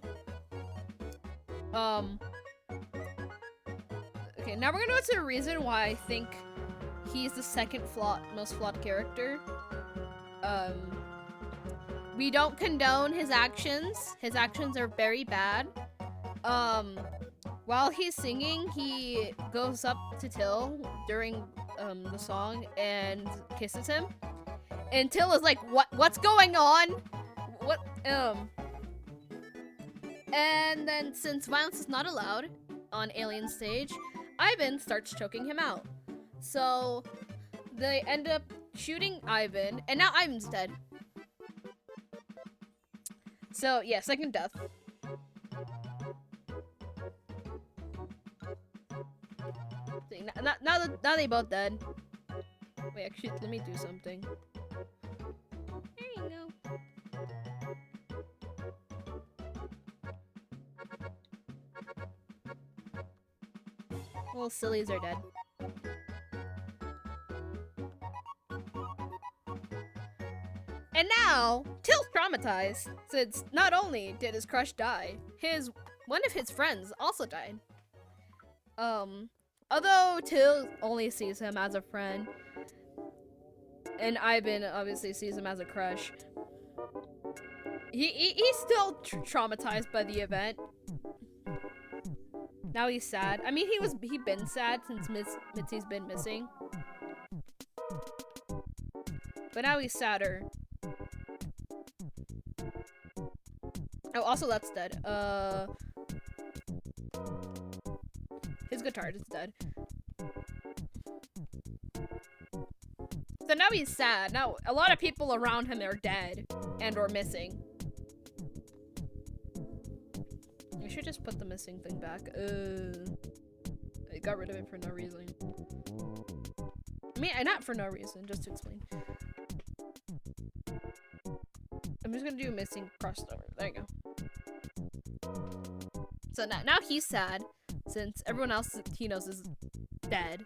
Okay, now we're gonna go to the reason why I think he's the second most flawed character. We don't condone his actions. His actions are very bad. While he's singing, he goes up to Till during the song and kisses him. And Till is like, what's going on? What, And then, since violence is not allowed on Alien Stage, Ivan starts choking him out. So, they end up shooting Ivan, and now Ivan's dead. So, yeah, second death. See, now they both dead. Wait, actually, let me do something. There you go. All sillies are dead. And now, Till's traumatized, since not only did his crush die, one of his friends also died. Although Till only sees him as a friend, and Ivan obviously sees him as a crush, he's still traumatized by the event. Now he's sad. I mean, he'd been sad since Mitzi's been missing. But now he's sadder. Oh, also that's dead. his guitar is dead. So now he's sad. Now a lot of people around him are dead and or missing. I should just put the missing thing back. I got rid of it for no reason. I mean, not for no reason, just to explain. I'm just gonna do missing crossed over. There you go. So now he's sad, since everyone else he knows is dead.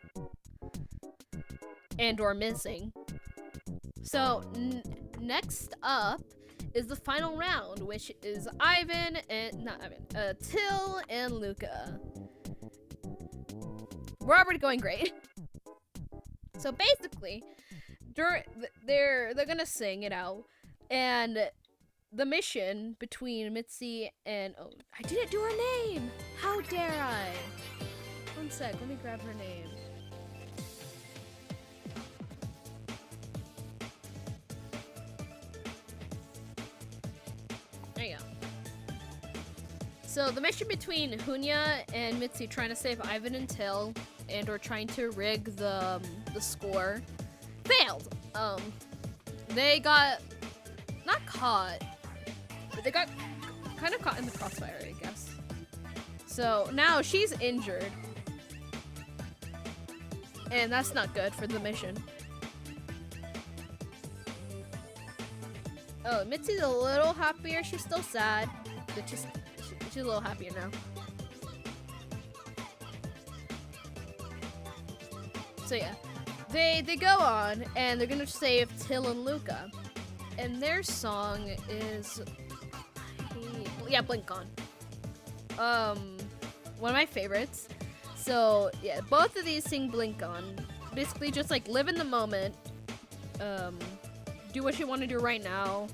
And or missing. So, next up is the final round, which is Till and Luca. We're already going great. So basically, they're gonna sing it out, and the mission between Mitzi and I didn't do her name. How dare I? One sec, let me grab her name. There you go. So the mission between Hunya and Mitzi trying to save Ivan and Till and or trying to rig the score failed. They got not caught, but they got kind of caught in the crossfire, I guess. So now she's injured. And that's not good for the mission. Oh, Mitzi's a little happier. She's still sad, but she's a little happier now. So yeah, they go on and they're gonna save Till and Luca, and their song is Blink On. One of my favorites. So yeah, both of these sing Blink On. Basically, just like live in the moment. Do what you want to do right now.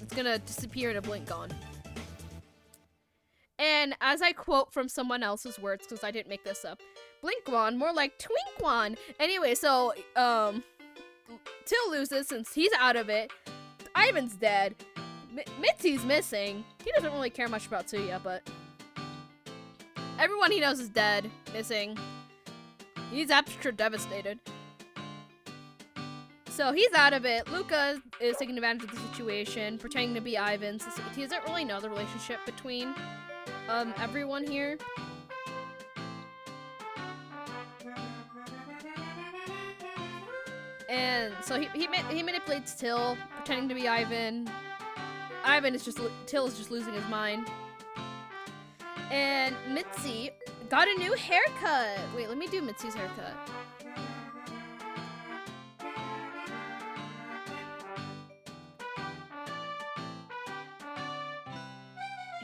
It's gonna disappear in a blink on. And as I quote from someone else's words, because I didn't make this up, Blinkwan, more like Twinkwan. Anyway, so Till loses since he's out of it. Ivan's dead. Mitzi's missing. He doesn't really care much about Tsuya, but everyone he knows is dead, missing. He's extra devastated. So he's out of it. Luca is taking advantage of the situation, pretending to be Ivan. So he doesn't really know the relationship between everyone here. And so he manipulates Till, pretending to be Ivan. Till is just losing his mind. And Mitzi got a new haircut. Wait, let me do Mitzi's haircut.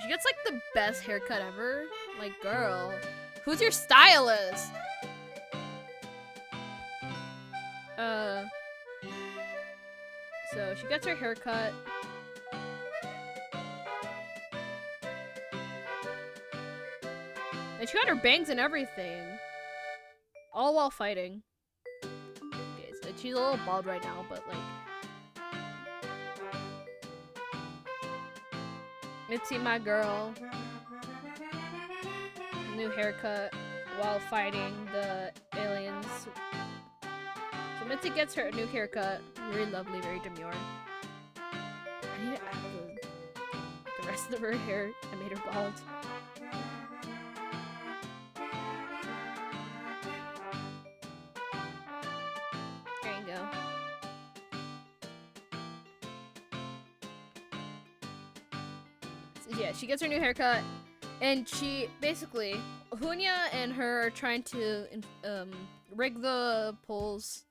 She gets like the best haircut ever. Like, girl, who's your stylist? So she gets her haircut. And she got her bangs and everything. All while fighting. Okay, so she's a little bald right now, but like... Mitzi, my girl. New haircut while fighting the aliens. So Mitzi gets her new haircut. Very lovely, very demure. I need to add the rest of her hair. I made her bald. There you go. So yeah, she gets her new haircut. And she, basically, Hunya and her are trying to rig the polls.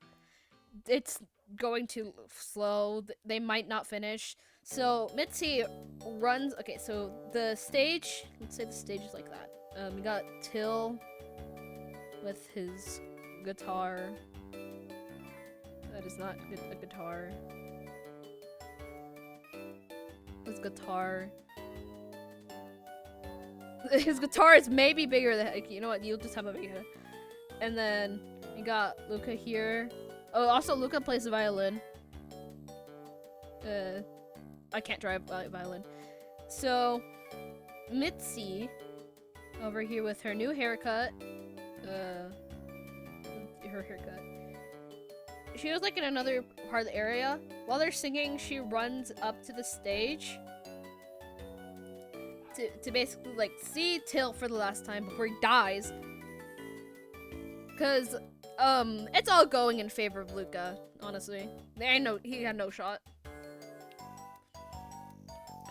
It's going too slow. They might not finish. So Mitzi runs. Okay, so the stage. Let's say the stage is like that. We got Till with his guitar. That is not a guitar. His guitar. His guitar is maybe bigger than, you know what, you'll just have a big head. And then you got Luca here. Oh, also Luca plays the violin. I can't drive violin. So Mitzi over here with her new haircut her haircut. She was like in another part of the area. While they're singing, she runs up to the stage to basically like see Till for the last time before he dies. Cause it's all going in favor of Luca, honestly. He had no shot.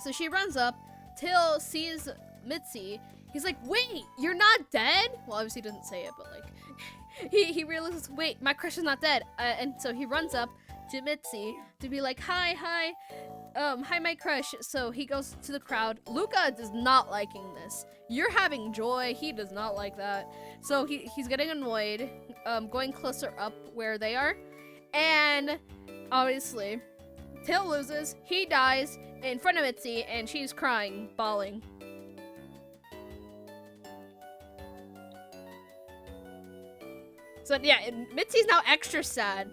So she runs up, Till sees Mitzi. He's like, wait, you're not dead? Well, obviously he doesn't say it, but like he realizes, wait, my crush is not dead. And so he runs up to Mitzi to be like, hi, my crush. So he goes to the crowd. Luca is not liking this. You're having joy. He does not like that. So he's getting annoyed, going closer up where they are. And obviously, Till loses. He dies in front of Mitzi, and she's crying, bawling. So yeah, Mitzi's now extra sad.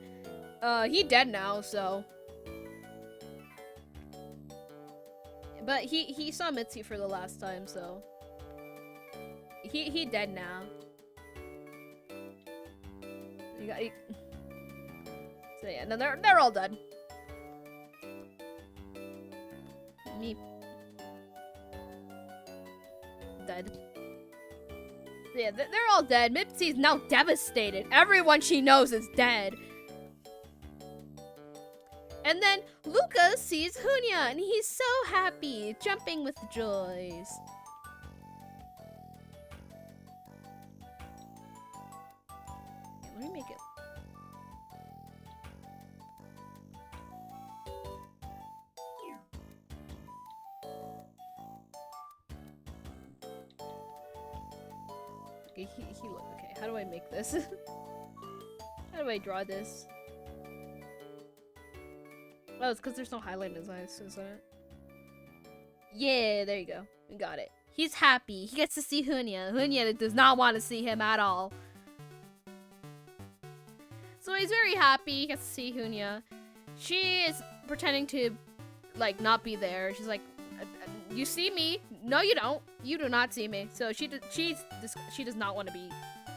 He dead now, so. But he saw Mitzi for the last time, so. He dead now. So yeah, no, they're all dead. Me. Dead. Yeah, they're all dead. Mitzi's now devastated. Everyone she knows is dead. And then Luca sees Hunya, and he's so happy, jumping with joys. Okay, let me make it. Okay, okay, how do I make this? How do I draw this? Oh, it's because there's no highlight in his eyes, isn't it? Yeah, there you go. We got it. He's happy. He gets to see Hunya. Hunya does not want to see him at all. So he's very happy. He gets to see Hunya. She is pretending to, like, not be there. She's like, you see me? No, you don't. You do not see me. So she does not want to be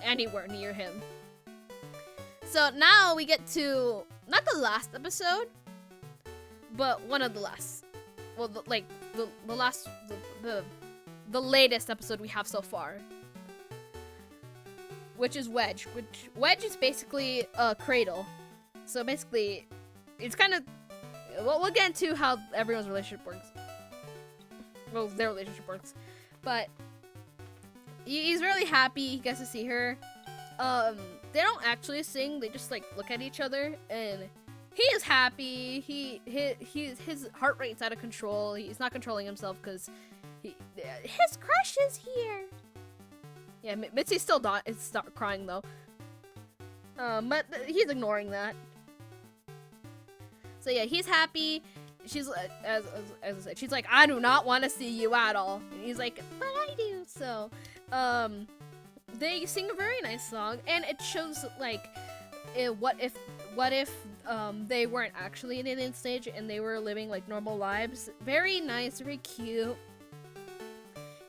anywhere near him. So now we get to, not the last episode, but one of the last. Well, the latest episode we have so far. Which is Wedge. Wedge is basically a cradle. So basically, it's kind of, well, we'll get into how everyone's relationship works. Well, their relationship works. But he's really happy he gets to see her. They don't actually sing, they just like look at each other, and he is happy. His heart rate's out of control. He's not controlling himself because his crush is here. Yeah, Mitzi's still not crying though. But he's ignoring that. So yeah, he's happy. She's as I said, she's like, I do not want to see you at all. And he's like, but I do. So, they sing a very nice song, and it shows like, what if they weren't actually in an alien stage and they were living like normal lives. Very nice, very cute.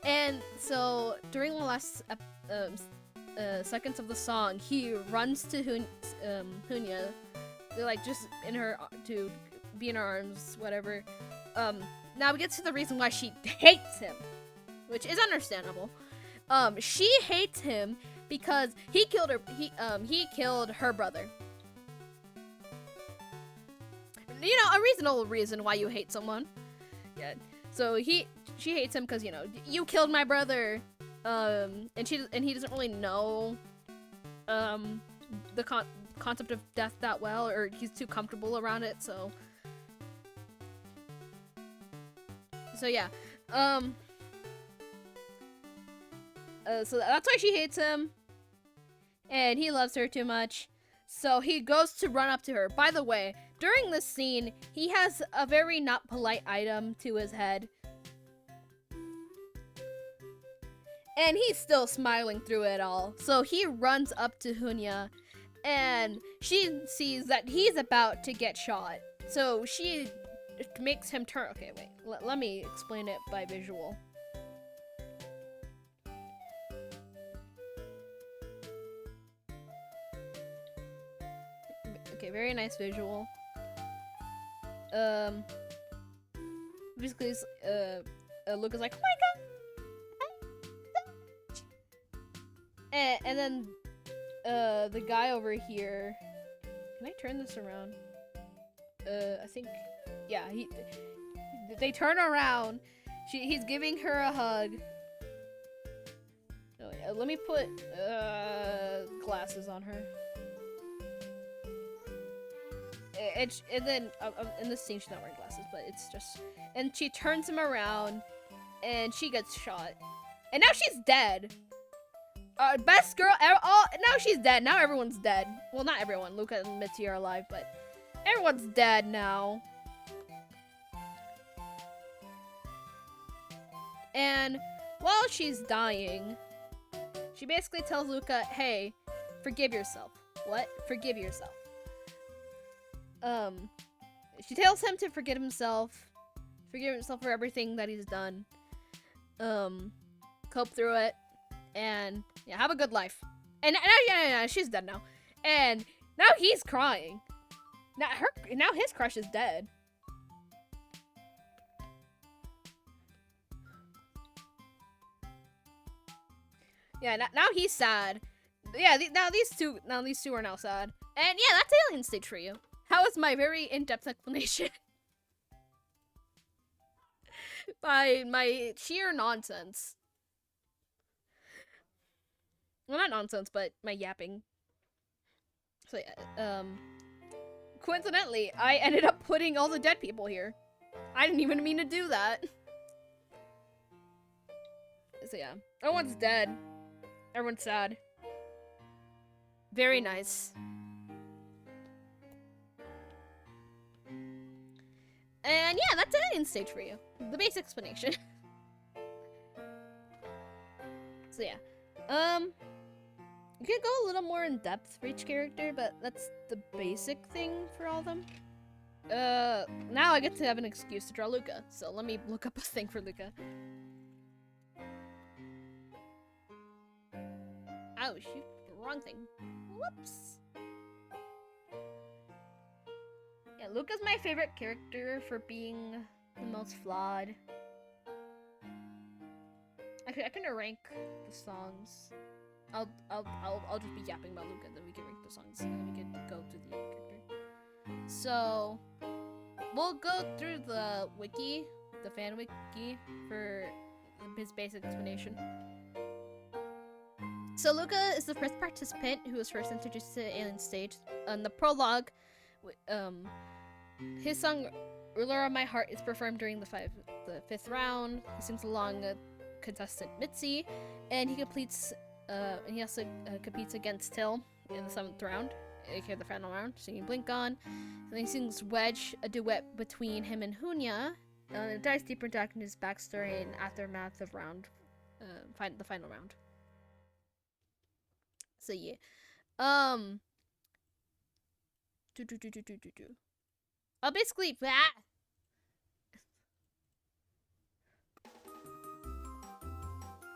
And so during the last seconds of the song, he runs to Hunya. They're like just in her to be in her arms, whatever. Now we get to the reason why she hates him, which is understandable. She hates him because he killed her. He killed her brother. You know, a reasonable reason why you hate someone. Yeah. So she hates him because, you know, you killed my brother. And he doesn't really know the concept of death that well, or he's too comfortable around it. So yeah. So that's why she hates him. And he loves her too much. So he goes to run up to her. By the way, during this scene, he has a very not polite item to his head. And he's still smiling through it all. So he runs up to Hunya, and she sees that he's about to get shot. So she makes him turn. Okay, wait. Let me explain it by visual. Okay, very nice visual. Basically, Luca's like, oh my god! And then, the guy over here. Can I turn this around? I think, yeah, they turn around. He's giving her a hug. Oh, yeah, let me put, glasses on her. And then in this scene she's not wearing glasses, but it's just, and she turns him around and she gets shot and now she's dead. Best girl ever. Oh, now she's dead. Now everyone's dead. Well, not everyone. Luca and Mitzi are alive, but everyone's dead now. And while she's dying, she basically tells Luca, hey, forgive yourself. What? Forgive yourself. She tells him to forgive himself for everything that he's done, cope through it, and yeah, have a good life. And now she's dead now, and now he's crying. Now his crush is dead. Yeah, now he's sad. Yeah, now these two are now sad. And yeah, that's Alien Stage for you. That was my very in-depth explanation. my sheer nonsense. Well, not nonsense, but my yapping. So yeah, coincidentally, I ended up putting all the dead people here. I didn't even mean to do that. So yeah, everyone's dead. Everyone's sad. Very nice. And yeah, that's Alien Stage for you. The basic explanation. So yeah. You could go a little more in depth for each character, but that's the basic thing for all of them. Now I get to have an excuse to draw Luca, so let me look up a thing for Luca. Oh shoot, wrong thing. Whoops. Yeah, Luca's my favorite character for being the most flawed. Actually, I can rank the songs. I'll just be yapping about Luca, then we can rank the songs, and then we can go to the character. So we'll go through the wiki, the fan wiki, for his basic explanation. So Luca is the first participant who was first introduced to the Alien Stage. On the prologue, his song "Ruler of My Heart" is performed during the fifth round. He sings along contestant Mitzi, and he completes. And he also competes against Till in the 7th round, aka the final round, singing Blink On. And then he sings Wedge, a duet between him and Hunya. It dives deeper into his backstory and aftermath of the final round. So yeah, I'll basically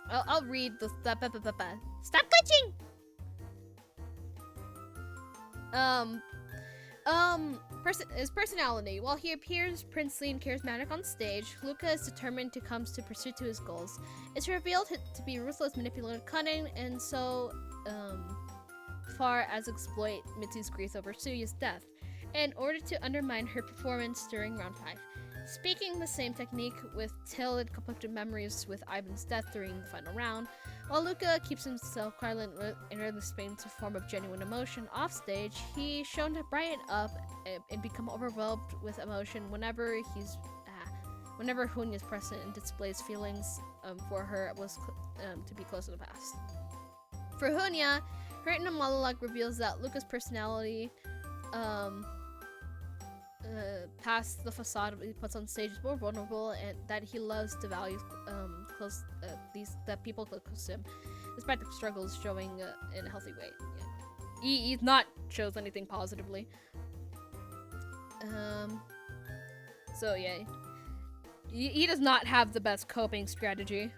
I'll read the stop glitching. His personality. While he appears princely and charismatic on stage, Luca is determined to come to pursue to his goals. It's revealed to be ruthless, manipulative, cunning, and so far as exploit Mitsu's grief over Suya's death, in order to undermine her performance during round 5. Speaking the same technique with Till and conflicted memories with Ivan's death during the final round, while Luca keeps himself quiet and rarely displays a form of genuine emotion off stage, he's shown to brighten up and become overwhelmed with emotion whenever Hunya is present and displays feelings for her to be close to the past. For Hunya, her inner monologue reveals that Luca's personality past the facade he puts on stage is more vulnerable, and that he loves to value that people close to him, despite the struggles showing in a healthy way. Yeah. He's not shows anything positively. So yeah, he does not have the best coping strategy.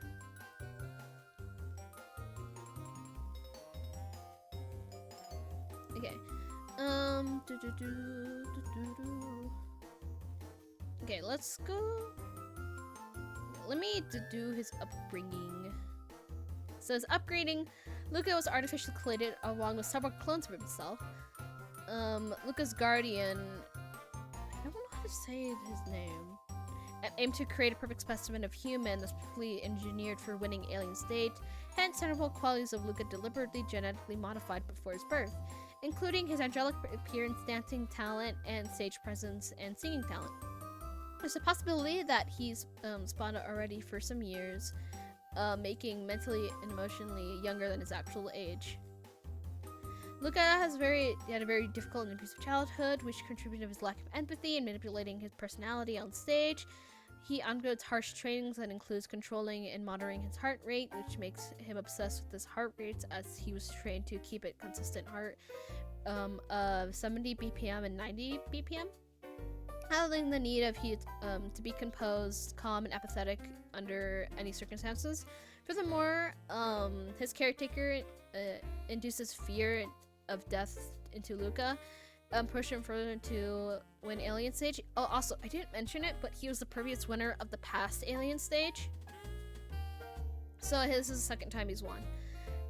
Okay. Okay, let's go. Let me do his upbringing. It says upgrading. Luca was artificially created along with several clones of himself. Luca's guardian. I don't know how to say his name. Aimed to create a perfect specimen of human that's perfectly engineered for winning alien state. Hence, several qualities of Luca deliberately genetically modified before his birth, including his angelic appearance, dancing talent, and stage presence and singing talent. There's a possibility that he's spawned already for some years, making mentally and emotionally younger than his actual age. Luca had a very difficult and abusive childhood, which contributed to his lack of empathy and manipulating his personality on stage. He undergoes harsh trainings that includes controlling and monitoring his heart rate, which makes him obsessed with his heart rates, as he was trained to keep it consistent heart of 70 BPM and 90 BPM. Highlighting the need of to be composed, calm, and apathetic under any circumstances. Furthermore, his caretaker induces fear of death into Luca, pushing him further to win alien stage. Oh, also, I didn't mention it, but he was the previous winner of the past alien stage. So this is the second time he's won.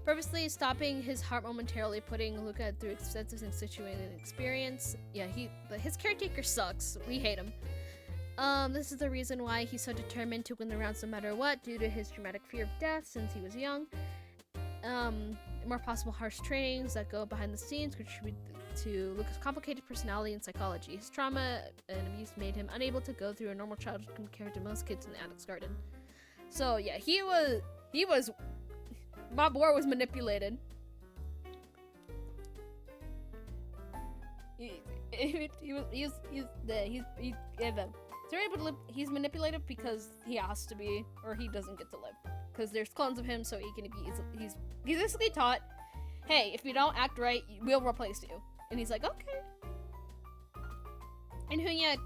Purposely stopping his heart momentarily, putting Luca through extensive and situated experience. Yeah, his caretaker sucks. We hate him. This is the reason why he's so determined to win the rounds no matter what, due to his dramatic fear of death since he was young. More possible harsh trainings that go behind the scenes contribute to Luca's complicated personality and psychology. His trauma and abuse made him unable to go through a normal childhood compared to most kids in the Addict's Garden. So yeah, he was my boy was manipulated. He's manipulated because he has to be, or he doesn't get to live. Because there's clones of him, so he can be. He's basically taught, hey, if you don't act right, we'll replace you. And he's like, okay. And Hunya,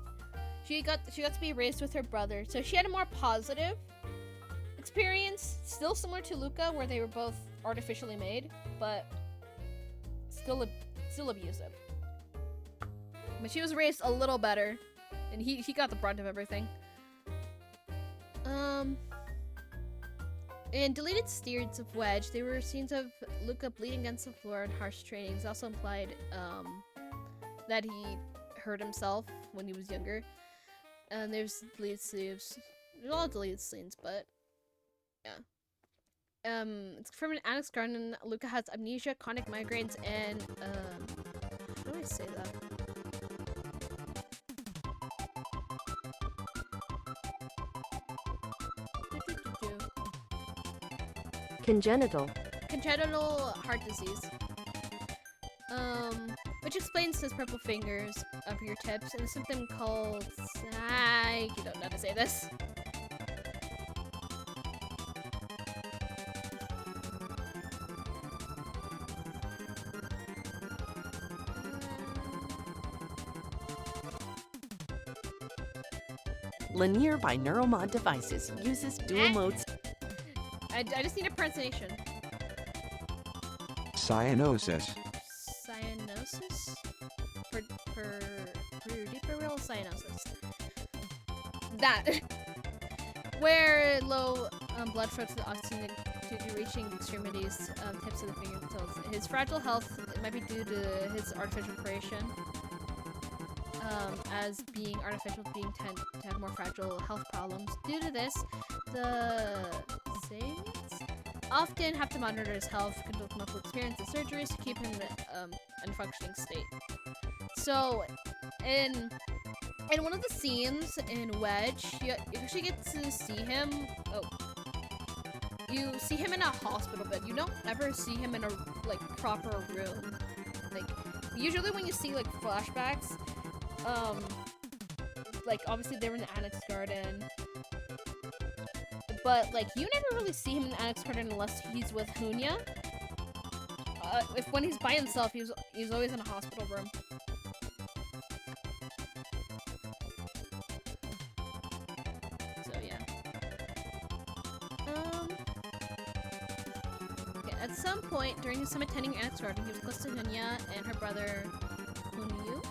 she got to be raised with her brother, so she had a more positive experience, still similar to Luca, where they were both artificially made, but still abusive. But she was raised a little better, and he got the brunt of everything. In deleted scenes of Wedge, there were scenes of Luca bleeding against the floor and harsh trainings. Also implied that he hurt himself when he was younger. And there's deleted scenes. There's a lot of deleted scenes, but yeah. It's from an Addict's Garden. Luca has amnesia, chronic migraines, and how do I say that? Congenital heart disease. Which explains his purple fingers on fingertips and a symptom called I don't know how to say this. linear binaural mod devices uses dual modes. I just need a pronunciation. Cyanosis. Cyanosis? Peripheral cyanosis. That. Where low blood flow to the oxygen to reaching the extremities, tips of the fingertips. His fragile health might be due to his artificial creation. As being artificial, being tend to have more fragile health problems. Due to this, the Saiyans often have to monitor his health, conduct multiple experiences and surgeries to keep him in a functioning state. So, in one of the scenes in Wedge, you actually get to see him. Oh, you see him in a hospital bed. You don't ever see him in a proper room. Like usually when you see flashbacks. Obviously they were in the Addict's Garden, but you never really see him in the Addict's Garden unless he's with Hunya. When he's by himself, he's always in a hospital room. So yeah. Okay, at some point during his time attending Addict's Garden, he was close to Hunya and her brother Hunyu.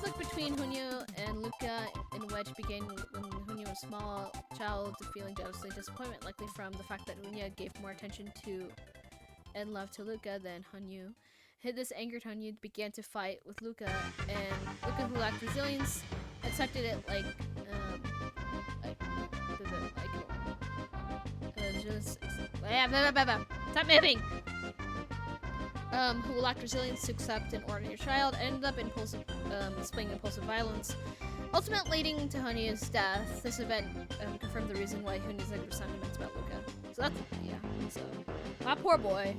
conflict between Hunya and Luca in Wedge began when Hunya was a small child, feeling jealousy and disappointment, likely from the fact that Hunya gave more attention to and love to Luca than Hanyu. This angered Hanyu, began to fight with Luca, and Luca, who lacked resilience, accepted it stop moving! Who lacked resilience to accept an ordinary child, ended up displaying impulsive violence, ultimately leading to Hunyu's death. This event confirmed the reason why Hunyu's negative sentiments about Luca. So that's, yeah, so, my poor boy.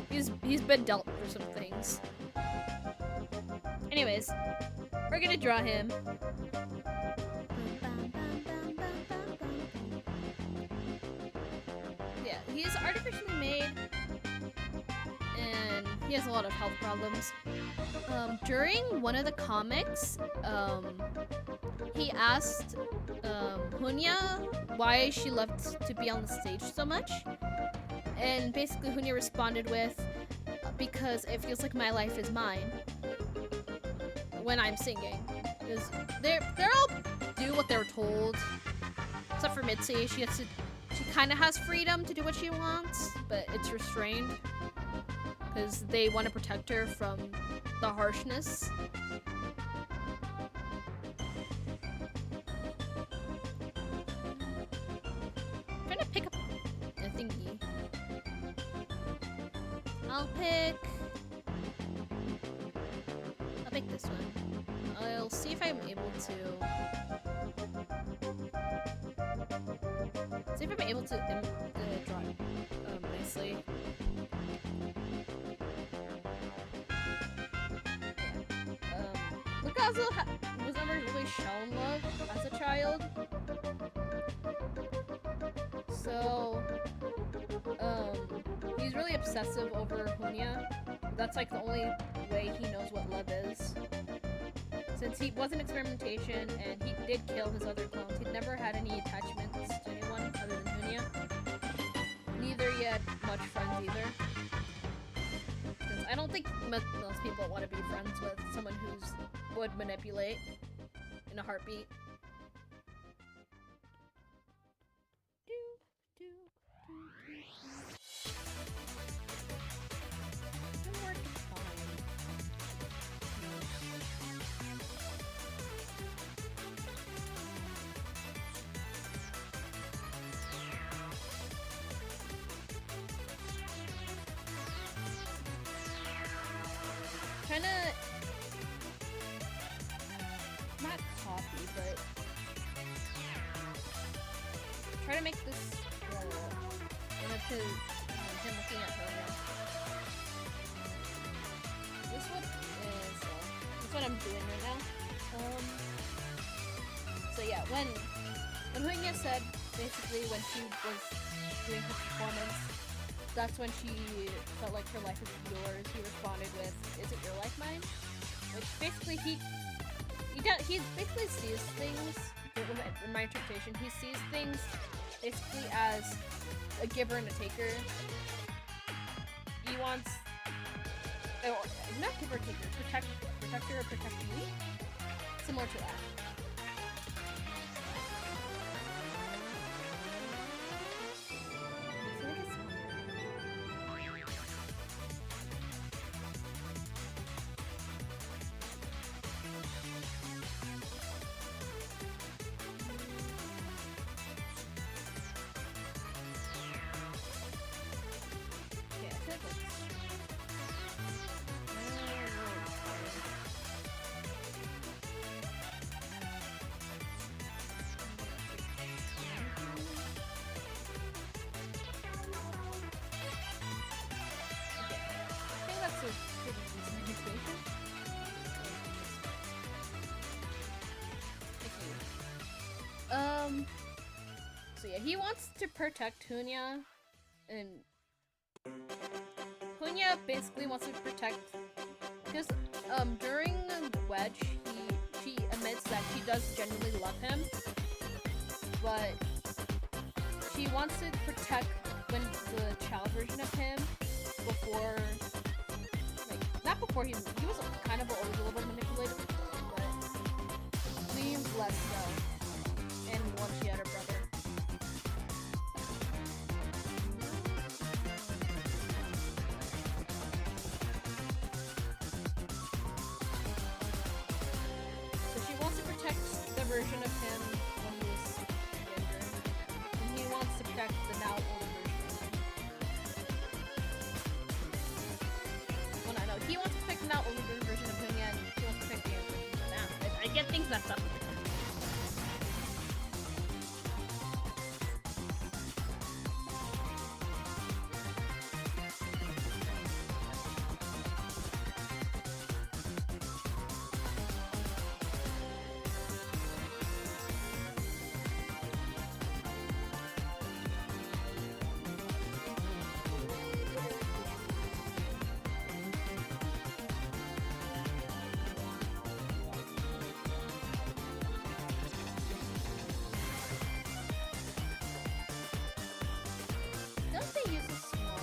He's been dealt for some things. Anyways, we're gonna draw him. Yeah, he is artificially made, and he has a lot of health problems. During one of the comics, he asked Hunya why she loved to be on the stage so much, and basically Hunya responded with, because it feels like my life is mine when I'm singing. Because they're all do what they're told, except for Mitzi. She kind of has freedom to do what she wants, but it's restrained because they want to protect her from the harshness. I'm trying to pick up a thingy. I'll pick this one. I'll see if I'm able to draw it nicely. Luca also was never really shown love as a child, so he's really obsessive over Hunya. That's like the only way he knows what love is. Since he was an experimentation and he did kill his other clones, he'd never had any attachments to anyone other than Hunya. Neither yet much friends either. Because I don't think most people want to be friends with someone who's would manipulate in a heartbeat. Trying to not copy, but try to make this to him looking at her now. This one is that's what I'm doing right now. So yeah, when Hunya said basically when she was doing her performance, that's when she felt like her life is yours. He responded with, "Is it your life, mine?" Which basically he basically sees things. In my interpretation, he sees things basically as a giver and a taker. He wants, not giver or taker, protector or protectee, similar to that. So yeah, he wants to protect Hunya, and Hunya basically wants to protect, because during Wedge, she admits that she does genuinely love him, but she wants to protect when the child version of him before, like, not before he was kind of always a little bit manipulative, but Shut up. Don't they use a small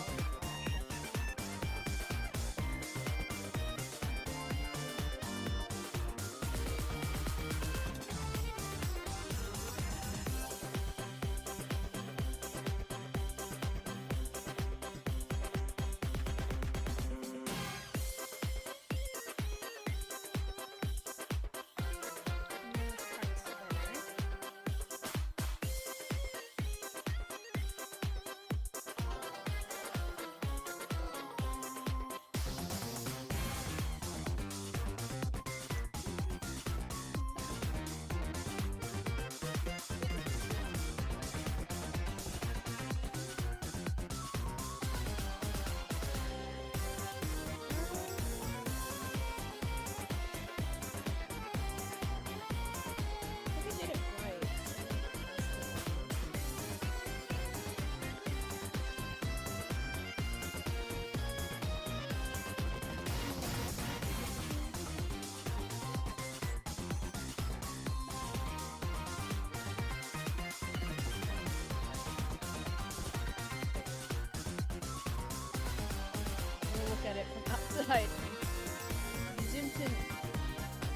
At it from outside. Zoom in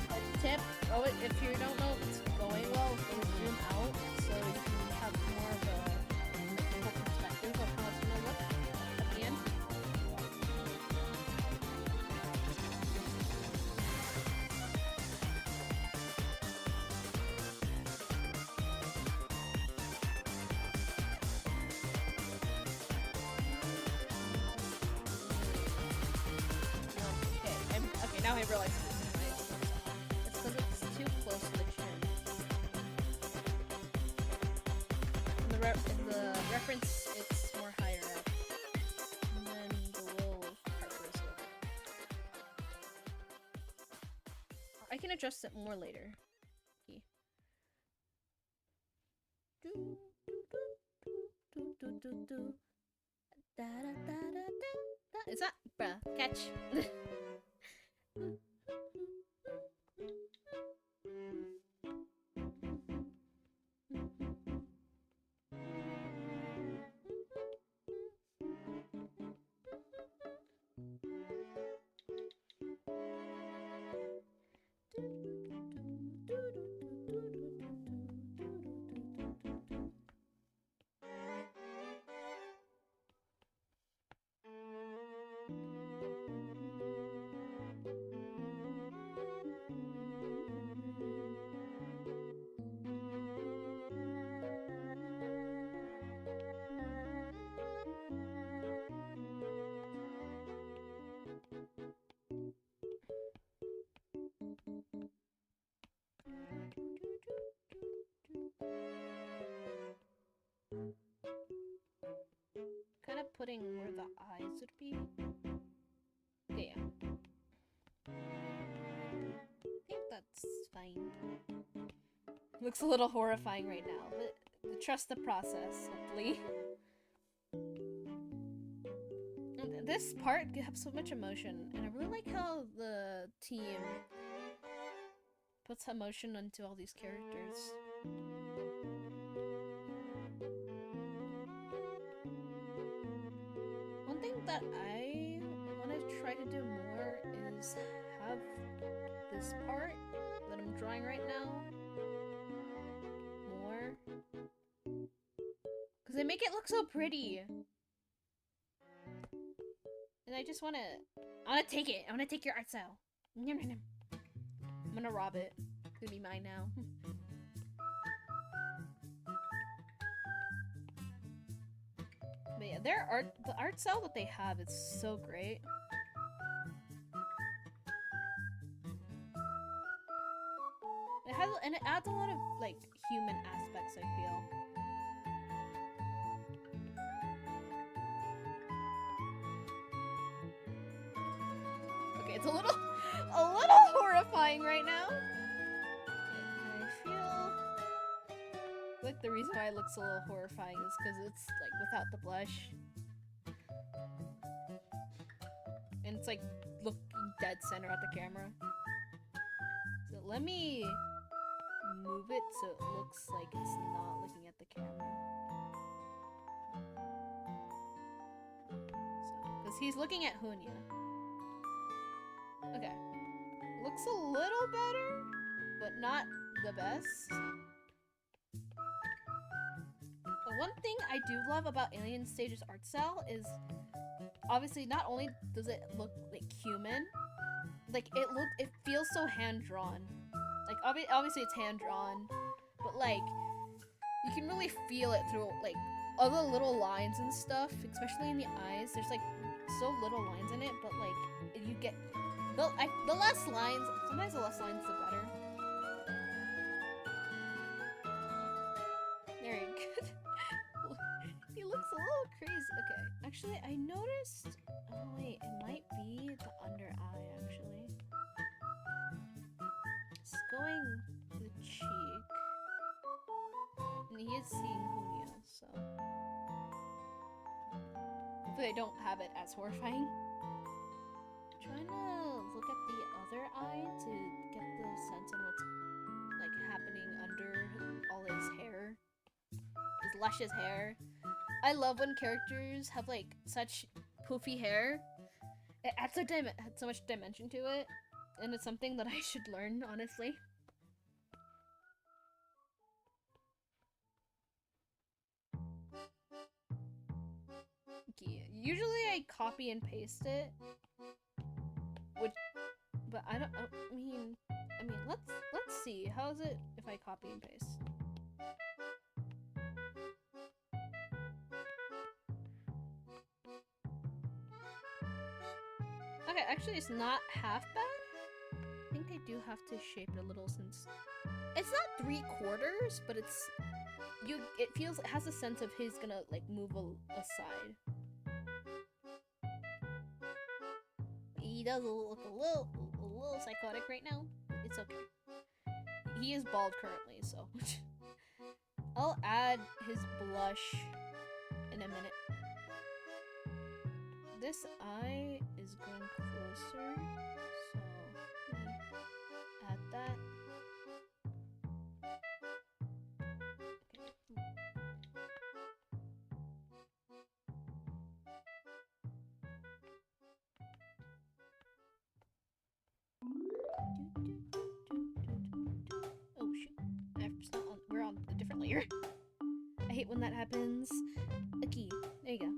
a tip. Oh, if you don't know if it's going well, zoom out so you can have more of a full perspective of how it's gonna look at the end. Okay, now I realize it's because it's too close to the chin. In the reference, it's more higher up. And then the little part goes over. I can adjust it more later. Okay. Is that bruh? Catch. Kind of putting where the eyes would be. Okay, yeah. I think that's fine. Looks a little horrifying right now, but trust the process, hopefully. And this part has so much emotion, and I really like how the team puts emotion into all these characters. One thing that I want to try to do more is have this part that I'm drawing right now more, because they make it look so pretty. And I just want to take it. I want to take your art style. I'm gonna rob it. It's gonna be mine now. But yeah, the art style that they have is so great. and it adds a lot of like human aspects, I feel. Okay, it's a little horrifying right now. I feel like the reason why it looks a little horrifying is because it's like without the blush. And it's like looking dead center at the camera. So let me move it so it looks like it's not looking at the camera. Because he's looking at Hunya. Okay. Looks a little better, but not the best. But one thing I do love about Alien Stage's art style is obviously not only does it look like human, like it feels so hand-drawn. Like obviously it's hand-drawn, but like you can really feel it through like all the little lines and stuff, especially in the eyes. There's like so little lines in it, but like you get the less lines. Sometimes the less lines, the better. Very good. He looks a little crazy. Okay, actually, I noticed. Oh wait, it might be the under eye. Actually, it's going to the cheek, and he is seeing Hunya, so hopefully I don't have it as horrifying. Trying to look at the other eye to get the sense on what's like happening under all his hair, his luscious hair. I love when characters have like such poofy hair. It adds so much dimension to it, and it's something that I should learn, honestly. Okay, usually I copy and paste it. But I mean, let's see. How is it if I copy and paste? Okay, actually it's not half bad. I think I do have to shape it a little since it's not 3/4, but it has a sense of he's gonna like move aside. He does look a little psychotic right now. It's okay. He is bald currently, so I'll add his blush in a minute. This eye is going closer, so let me add that. Oh shoot! We're on a different layer. I hate when that happens. Okay, there you go.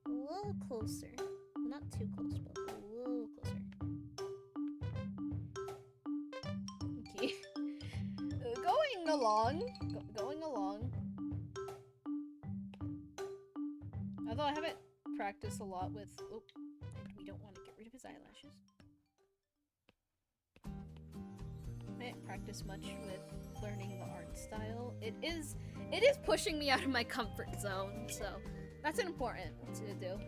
A little closer. Not too close, but a little closer. Okay. Going along. Although I haven't practiced a lot with... Oh, we don't want to get rid of his eyelashes. I didn't practice much with learning the art style. It is pushing me out of my comfort zone, so that's important to do.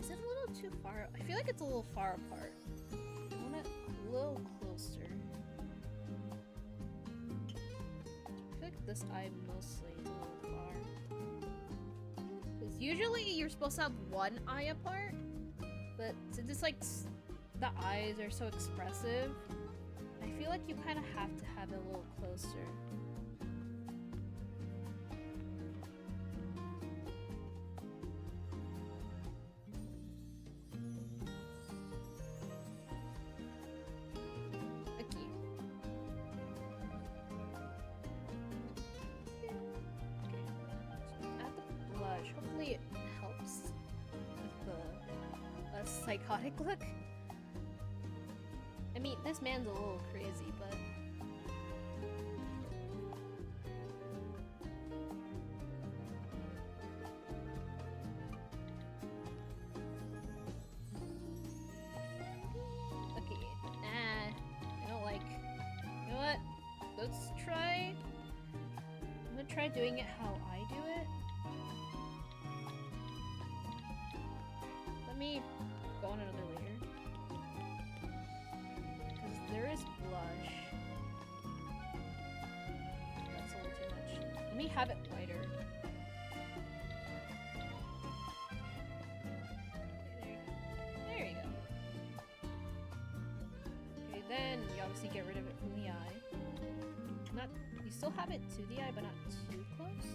Is it a little too far? I feel like it's a little far apart. I want it a little closer. I feel like this eye mostly is a little far. Because usually you're supposed to have one eye apart, but since it's like the eyes are so expressive, I feel like you kind of have to have it a little closer. Okay. Add the blush. Hopefully it helps with the psychotic look. I mean, this man's a little crazy, but... try doing it how I do it. Let me go on another layer. Because there is blush. That's a little too much. Let me have it lighter. Okay, there you go. Okay, then you obviously get rid of it from the eye. Not, you still have it to the eye, but not too close.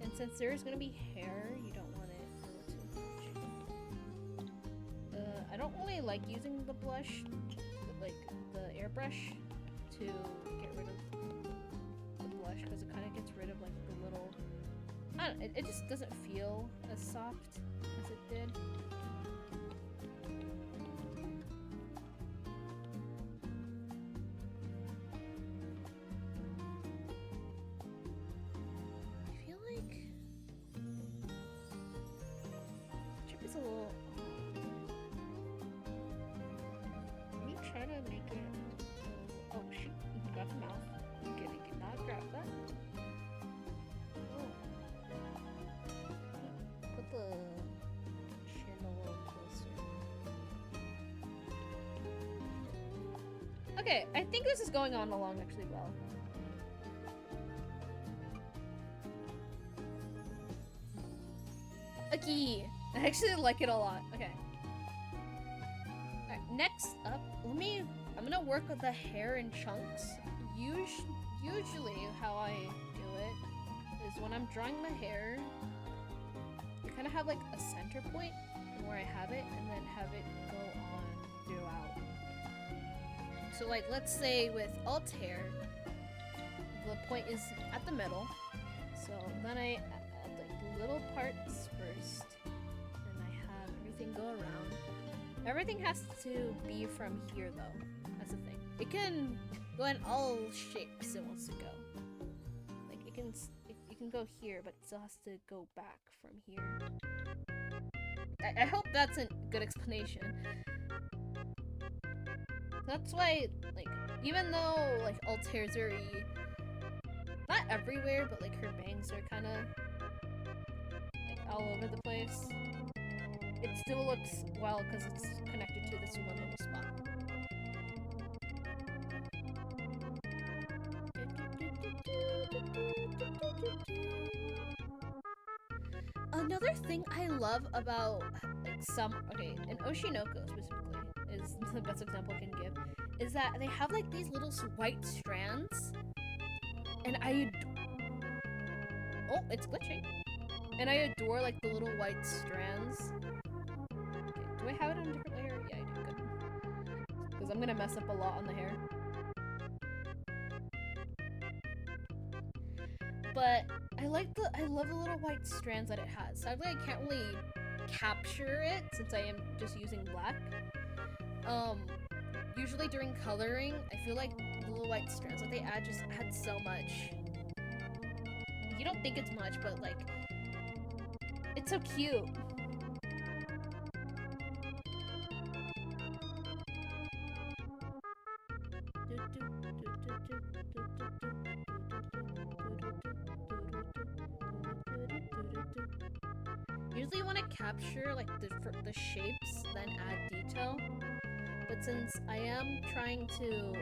And since there's gonna be hair, you don't want it a little too much. I don't really like using the blush, like the airbrush, to get rid of the blush because it kind of gets rid of like the little. I don't. It just doesn't feel as soft as it did. A little. Let me try to make it. Oh shoot! You got the mouth. Okay, you cannot grab that. Oh. Put the chin a little closer. Okay, I think this is going on along actually well. Okay. I actually like it a lot. Okay. Alright, next up, I'm gonna work with the hair in chunks. Usually how I do it is when I'm drawing my hair, I kind of have like a center point where I have it and then have it go on throughout. So like, let's say with alt hair, the point is at the middle. So then I add like little parts first. Go around. Everything has to be from here though. That's the thing. It can go in all shapes it wants to go. Like it can go here, but it still has to go back from here. I hope that's a good explanation. That's why, like, even though like Altair's very not everywhere, but like her bangs are kind of like all over the place. It still looks well because it's connected to this one little spot. Another thing I love about like in Oshinoko specifically is the best example I can give, is that they have like these little white strands, and oh, it's glitching. And I adore like the little white strands. Do I have it on a different layer? Yeah, I do. Good. Because I'm gonna mess up a lot on the hair. But I love the little white strands that it has. Sadly, I can't really capture it since I am just using black. Usually during coloring, I feel like the little white strands that they add just add so much. You don't think it's much, but like, it's so cute. Usually you want to capture like the shapes, then add detail. But since I am trying to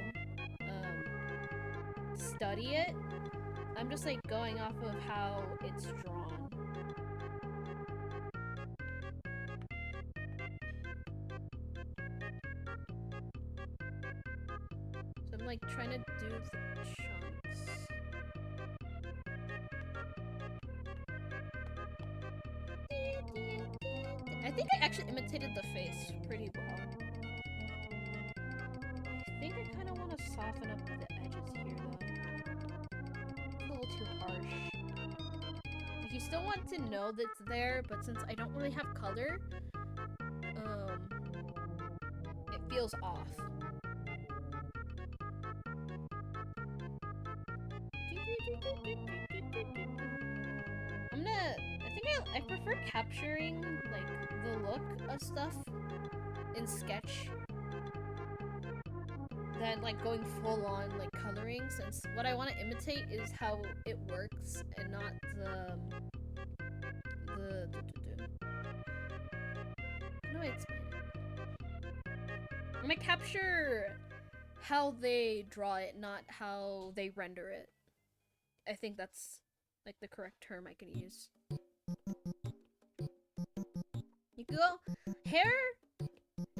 study it, I'm just like going off of how it's drawn. So I'm like trying to do the chunks. I think I actually imitated the face pretty well. I think I kind of want to soften up the edges here though. It's a little too harsh. Like, you still want to know that it's there, but since I don't really have color, it feels off. I prefer capturing like the look of stuff in Sketch than like going full on like coloring, since what I want to imitate is how it works and not how do I explain it? I'm gonna capture how they draw it, not how they render it. I think that's like the correct term I can use. You can go hair.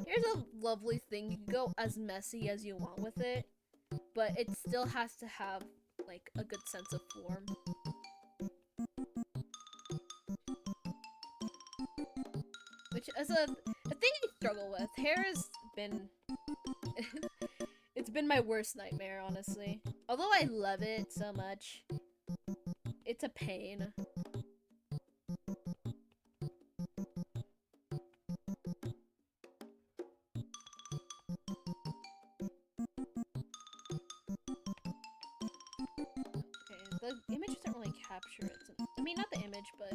Here's a lovely thing. You can go as messy as you want with it, but it still has to have like a good sense of form. Which is a thing I struggle with. Hair has been it's been my worst nightmare, honestly. Although I love it so much, it's a pain. Okay, the image doesn't really capture it. I mean, not the image, but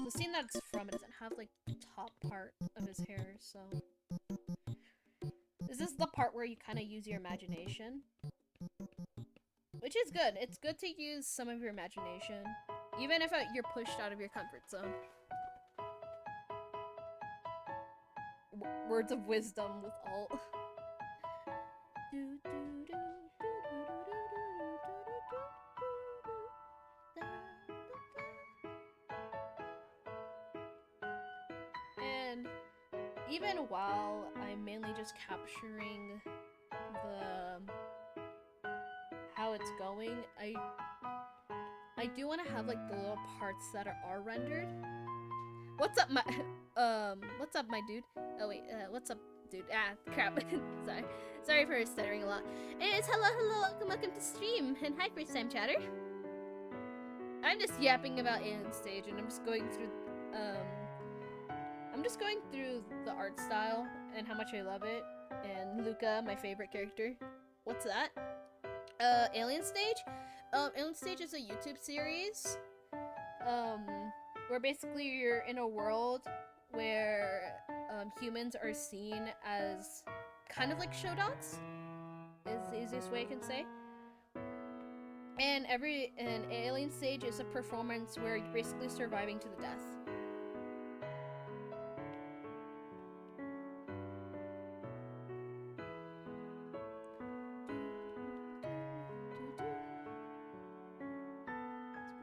the scene that's from it doesn't have like the top part of his hair, so. This is the part where you kind of use your imagination. Which is good. It's good to use some of your imagination, even if you're pushed out of your comfort zone. Words of wisdom with alt. And even while I'm mainly just capturing how it's going, I do want to have like the little parts that are rendered. What's up, my what's up, my dude? Oh wait, what's up, dude? Ah, crap. Sorry for stuttering a lot. It's hello, welcome to stream, and hi, first time chatter. I'm just yapping about Alien Stage, and I'm just going through the art style and how much I love it. And Luca, my favorite character. What's that? Alien Stage? Alien Stage is a YouTube series. Where basically you're in a world where humans are seen as kind of like showdowns, is the easiest way I can say. And Alien Stage is a performance where you're basically surviving to the death.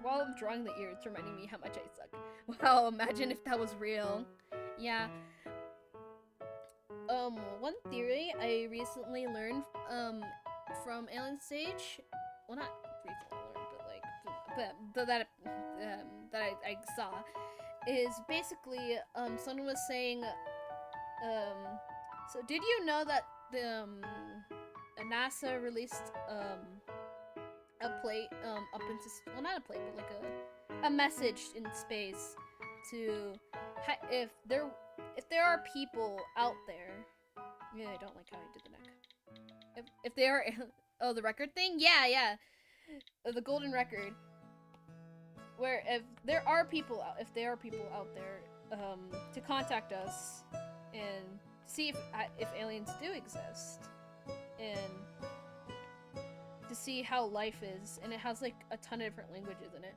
While I'm drawing the ear, it's reminding me how much I suck. Wow, imagine if that was real. Yeah. One theory I recently learned from Alien Stage, well, not recently learned, but like that I saw, is basically someone was saying so did you know that the NASA released a plate up into, well, not a plate, but like a message in space to if there are people out there. Yeah, I don't like how I did the neck. If they are, oh, the record thing, yeah, the golden record, where if there are people out there, to contact us and see if aliens do exist, and to see how life is, and it has like a ton of different languages in it.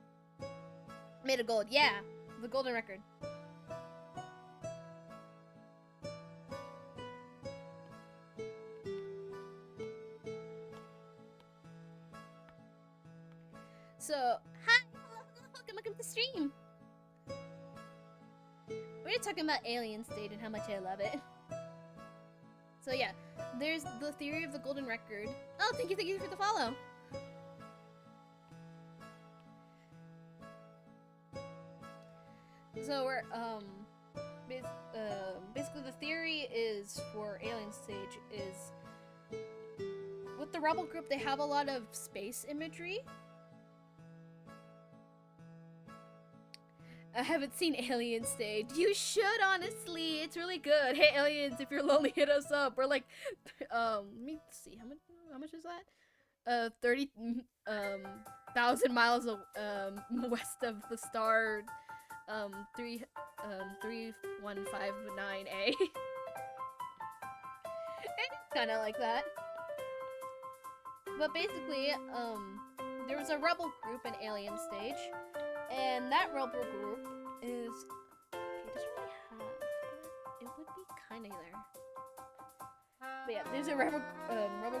Made of gold, yeah, the golden record. So, hi, welcome to the stream. We're talking about Alien State and how much I love it. So yeah, there's the theory of the golden record. Oh, thank you for the follow. So we're basically the theory is for Alien Stage is with the Rebel group, they have a lot of space imagery. I haven't seen Alien Stage. You should, honestly. It's really good. Hey, aliens, if you're lonely, hit us up. We're like, let me see. How much is that? 30,000 miles west of the star, 3159A. It's kind of like that. But basically, there was a rebel group in Alien Stage, and that rebel group is. It doesn't really have. It would be kind of there. But yeah, there's a rebel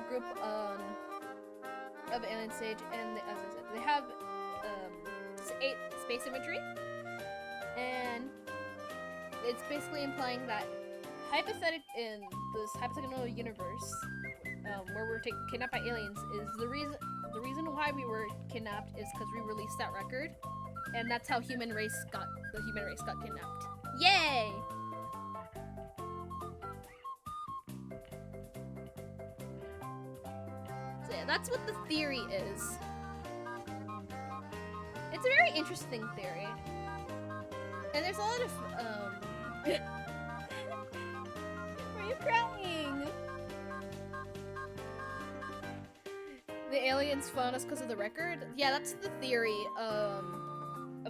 group of Alien Stage, and as I said, they have 8 space imagery, and it's basically implying that in this hypothetical universe where we're kidnapped by aliens is the reason why we were kidnapped is because we released that record, and that's how the human race got kidnapped. Yay! So yeah, that's what the theory is. It's a very interesting theory, and there's a lot of Why are you crying? The aliens found us because of the record? Yeah, that's the theory of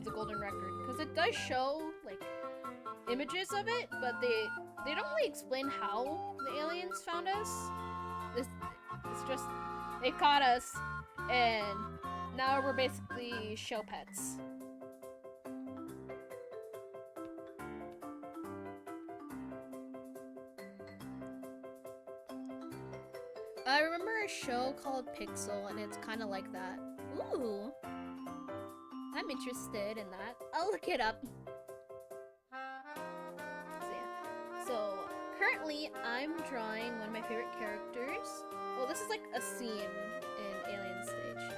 the golden record, because it does show like images of it, but they don't really explain how the aliens found us. It's just they caught us, and now we're basically show pets. I remember a show called Pixel, and it's kind of like that. Ooh, I'm interested in that. I'll look it up. So yeah. So currently, I'm drawing one of my favorite characters. Well, this is like a scene in Alien Stage.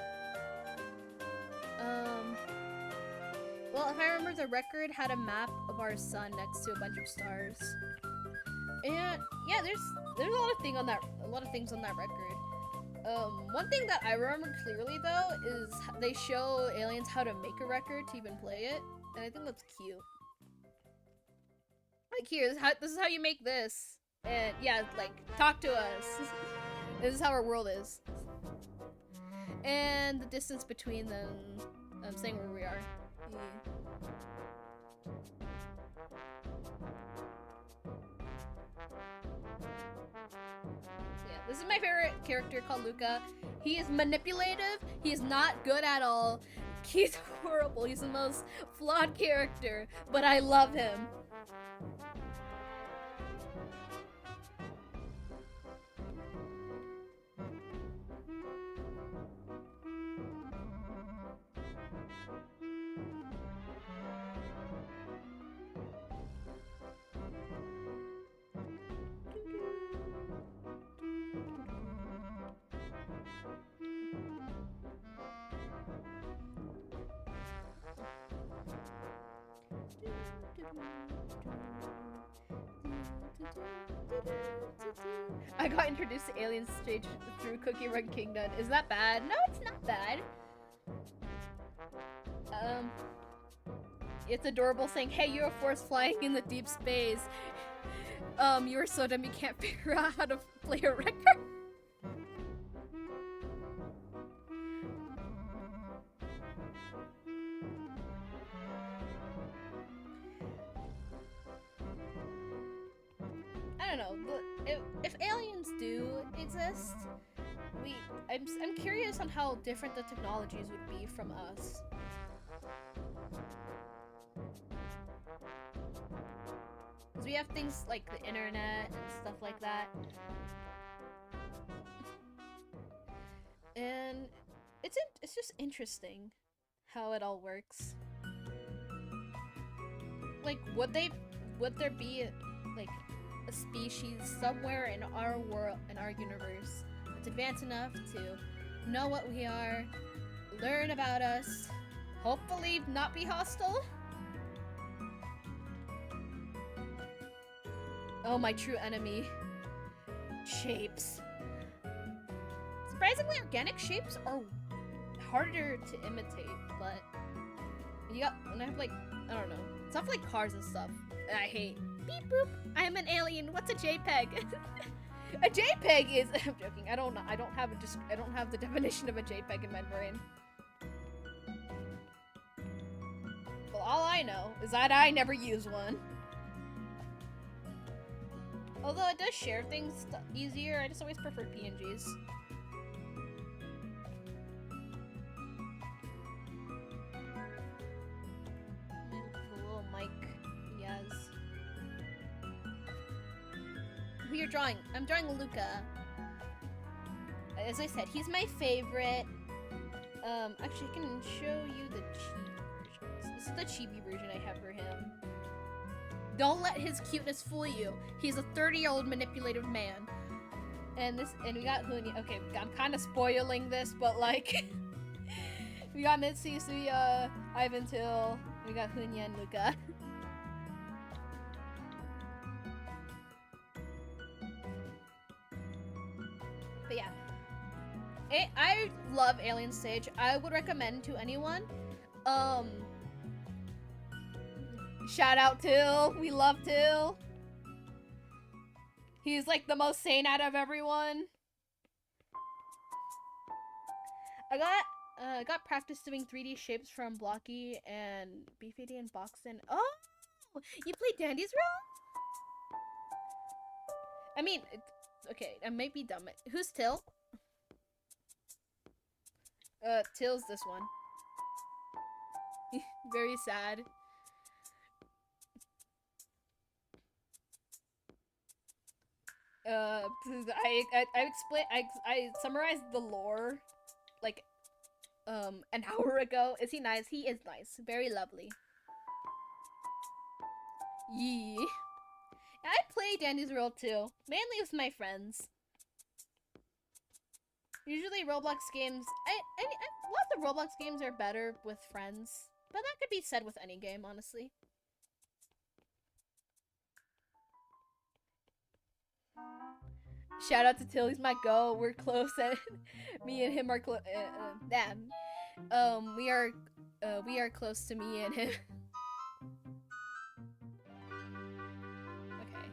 Well, if I remember, the record had a map of our sun next to a bunch of stars. And yeah, there's a lot of things on that record. One thing that I remember clearly though is they show aliens how to make a record to even play it, and I think that's cute. Like here, this is how you make this, and yeah, like talk to us. This is how our world is, and the distance between them. I'm saying where we are. Yeah. Yeah, this is my favorite character called Luca. He is manipulative. He is not good at all. He's horrible. He's the most flawed character, but I love him. I got introduced to Alien Stage through Cookie Run Kingdom. Is that bad? No, it's not bad. It's adorable saying, "Hey, you're a force flying in the deep space. You're so dumb you can't figure out how to play a record." I don't know, but if aliens do exist, I'm curious on how different the technologies would be from us. Because we have things like the internet and stuff like that. And it's just interesting how it all works. Like, would there be like a species somewhere in our world, in our universe, that's advanced enough to know what we are, learn about us, hopefully not be hostile? Oh, my true enemy. Shapes. Surprisingly, organic shapes are harder to imitate, but when I have like, I don't know, stuff like cars and stuff that I hate. Beep boop. I'm an alien. What's a JPEG? A JPEG is. I'm joking. I don't have the definition of a JPEG in my brain. Well, all I know is that I never use one. Although it does share things easier, I just always prefer PNGs. who you're drawing. I'm drawing Luca. As I said, he's my favorite. Actually, I can show you the chibi versions. This is the chibi version I have for him. Don't let his cuteness fool you. He's a 30-year-old manipulative man. And we got Hunya. Okay, I'm kind of spoiling this, but like, we got Mitzi, Suya, Ivan Till. We got Hunya and Luca. But yeah, I love Alien Stage. I would recommend to anyone. Shout out Till. We love Till. He's like the most sane out of everyone. I got practice doing 3D shapes from Blocky and BFD and Boxen. Oh, you played Dandy's role? I mean, okay, I might be dumb. Who's Till? Till's this one. Very sad. I summarized the lore like an hour ago. Is he nice? He is nice. Very lovely. Yee. I play Dandy's World too, mainly with my friends. Usually Roblox games, lots of Roblox games are better with friends, but that could be said with any game, honestly. Shout out to Till, he's my go. We're close, and me and him are close. We are close to me and him. Okay,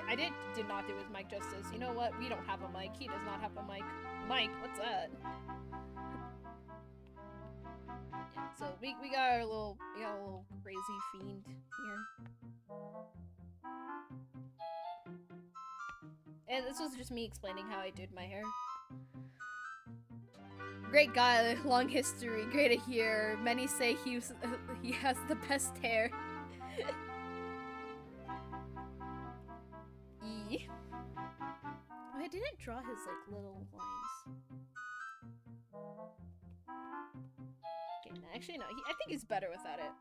I did not do his mic justice. You know what? We don't have a mic. He does not have a mic. Mike, what's that? Yeah, so we got a little crazy fiend here. And this was just me explaining how I did my hair. Great guy, long history, great to hear. Many say he has the best hair. E. Oh, I didn't draw his like little lines. Okay, no, actually no. I think he's better without it.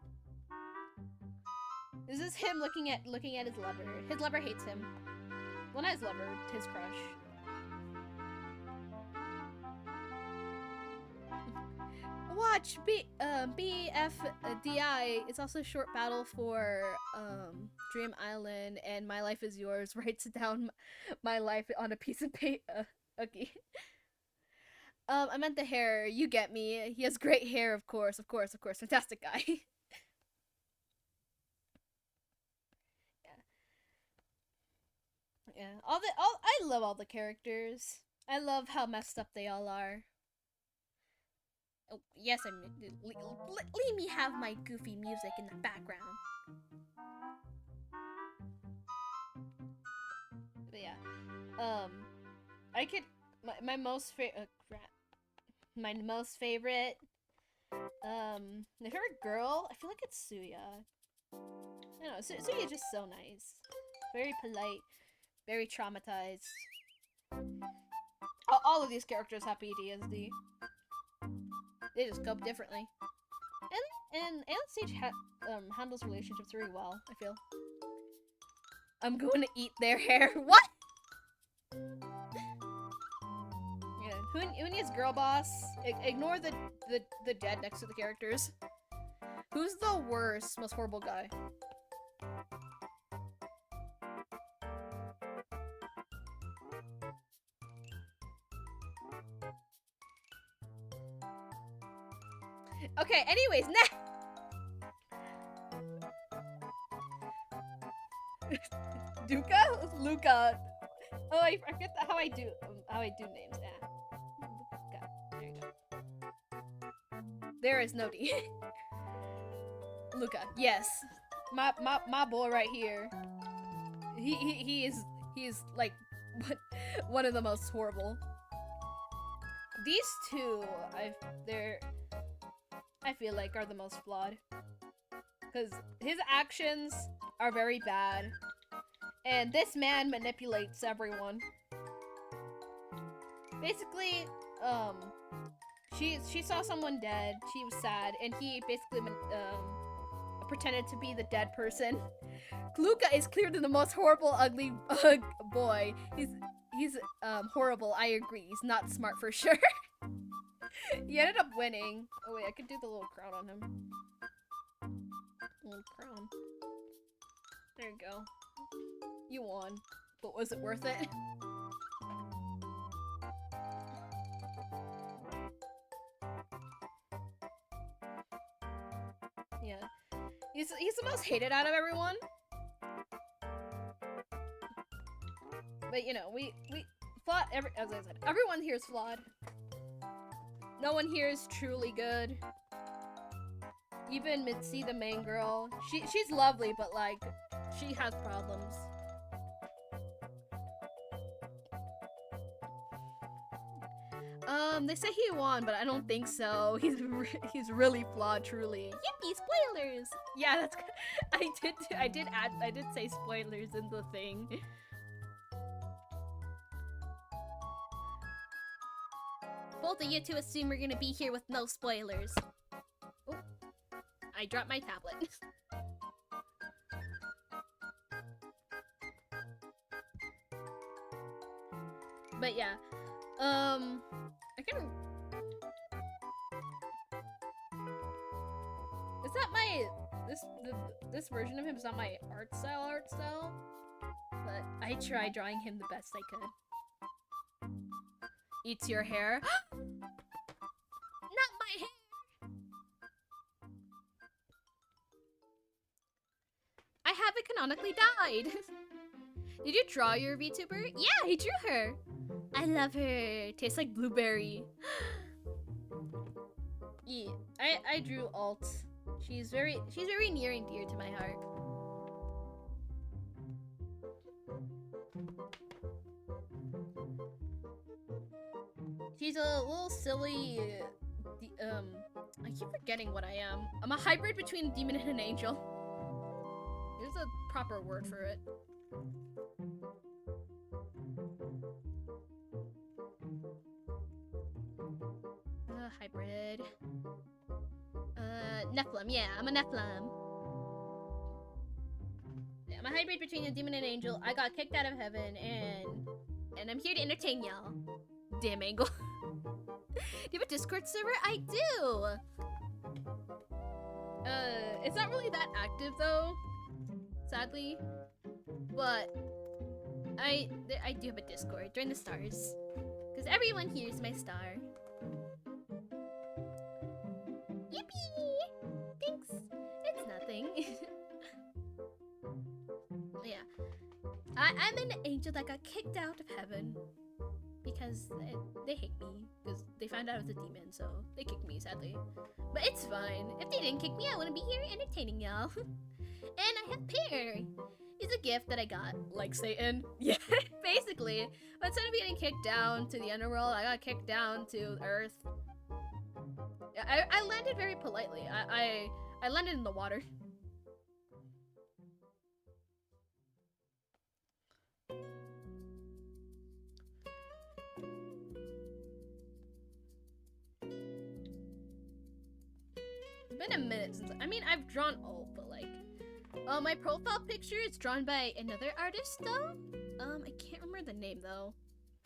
This is him looking at his lover. His lover hates him. Well, not his lover, his crush. Watch BFDI. It's also a short battle for Dream Island, and My Life Is Yours writes down my life on a piece of paper. Okay. I meant the hair. You get me. He has great hair, of course. Fantastic guy. Yeah, I love all the characters. I love how messed up they all are. Oh, yes, let me have my goofy music in the background. But yeah, I could my most favorite my favorite girl. I feel like it's Suya. I don't know, Suya's just so nice, very polite. Very traumatized. All of these characters have PTSD. They just cope differently. And Alien Stage handles relationships very well, I feel. I'm going to eat their hair. What? Yeah, Hunya's girl boss. Ignore the dead next to the characters. Who's the worst, most horrible guy? Okay, anyways, Duca? Luca. Oh, I forget how I do names. Yeah. Luca. There you go. There is no D. Luca. Yes. My boy right here. He is like one of the most horrible. These two, I feel like are the most flawed, because his actions are very bad, And this man manipulates everyone. Basically, she saw someone dead. She was sad, and he basically pretended to be the dead person. Luca is clearly the most horrible, ugly boy. He's horrible. I agree. He's not smart for sure. He ended up winning. Oh wait, I could do the little crown on him. Little crown. There you go. You won, but was it worth it? Yeah, he's the most hated out of everyone. But you know, we flawed. As I said, everyone here is flawed. No one here is truly good. Even Mitzi, the main girl, she's lovely, but like, she has problems. They say he won, but I don't think so. He's really flawed, truly. Yippee! Spoilers. Yeah, that's. I did say spoilers in the thing. Both of you two assume we're gonna be here with no spoilers. Oh, I dropped my tablet. But yeah, I can. Is that my this version of him is not my art style? But I tried drawing him the best I could. Eats your hair. Not my hair. I haven't canonically died. Did you draw your VTuber? Yeah, I drew her. I love her. Tastes like blueberry. Yeah, I drew Alt. She's very near and dear to my heart. She's a little silly. I keep forgetting what I am. I'm a hybrid between a demon and an angel. There's a proper word for it. Hybrid. Nephilim. Yeah, I'm a Nephilim. Yeah, I'm a hybrid between a demon and an angel. I got kicked out of heaven, and I'm here to entertain y'all. Damn angle. Do you have a Discord server? I do. It's not really that active though, sadly. But I do have a Discord. Join the stars, because everyone here is my star. Yippee! Thanks. It's nothing. Yeah, I'm an angel that got kicked out of heaven. Because they hate me, because they found out I was a demon, so they kicked me, sadly. But it's fine. If they didn't kick me, I wouldn't be here entertaining y'all. And I have Pear. He's a gift that I got, like Satan. Yeah, basically. But instead of getting kicked down to the underworld, I got kicked down to Earth. I landed very politely. I landed in the water. Been a minute since I've drawn Alt, but like my profile picture is drawn by another artist though. I can't remember the name though.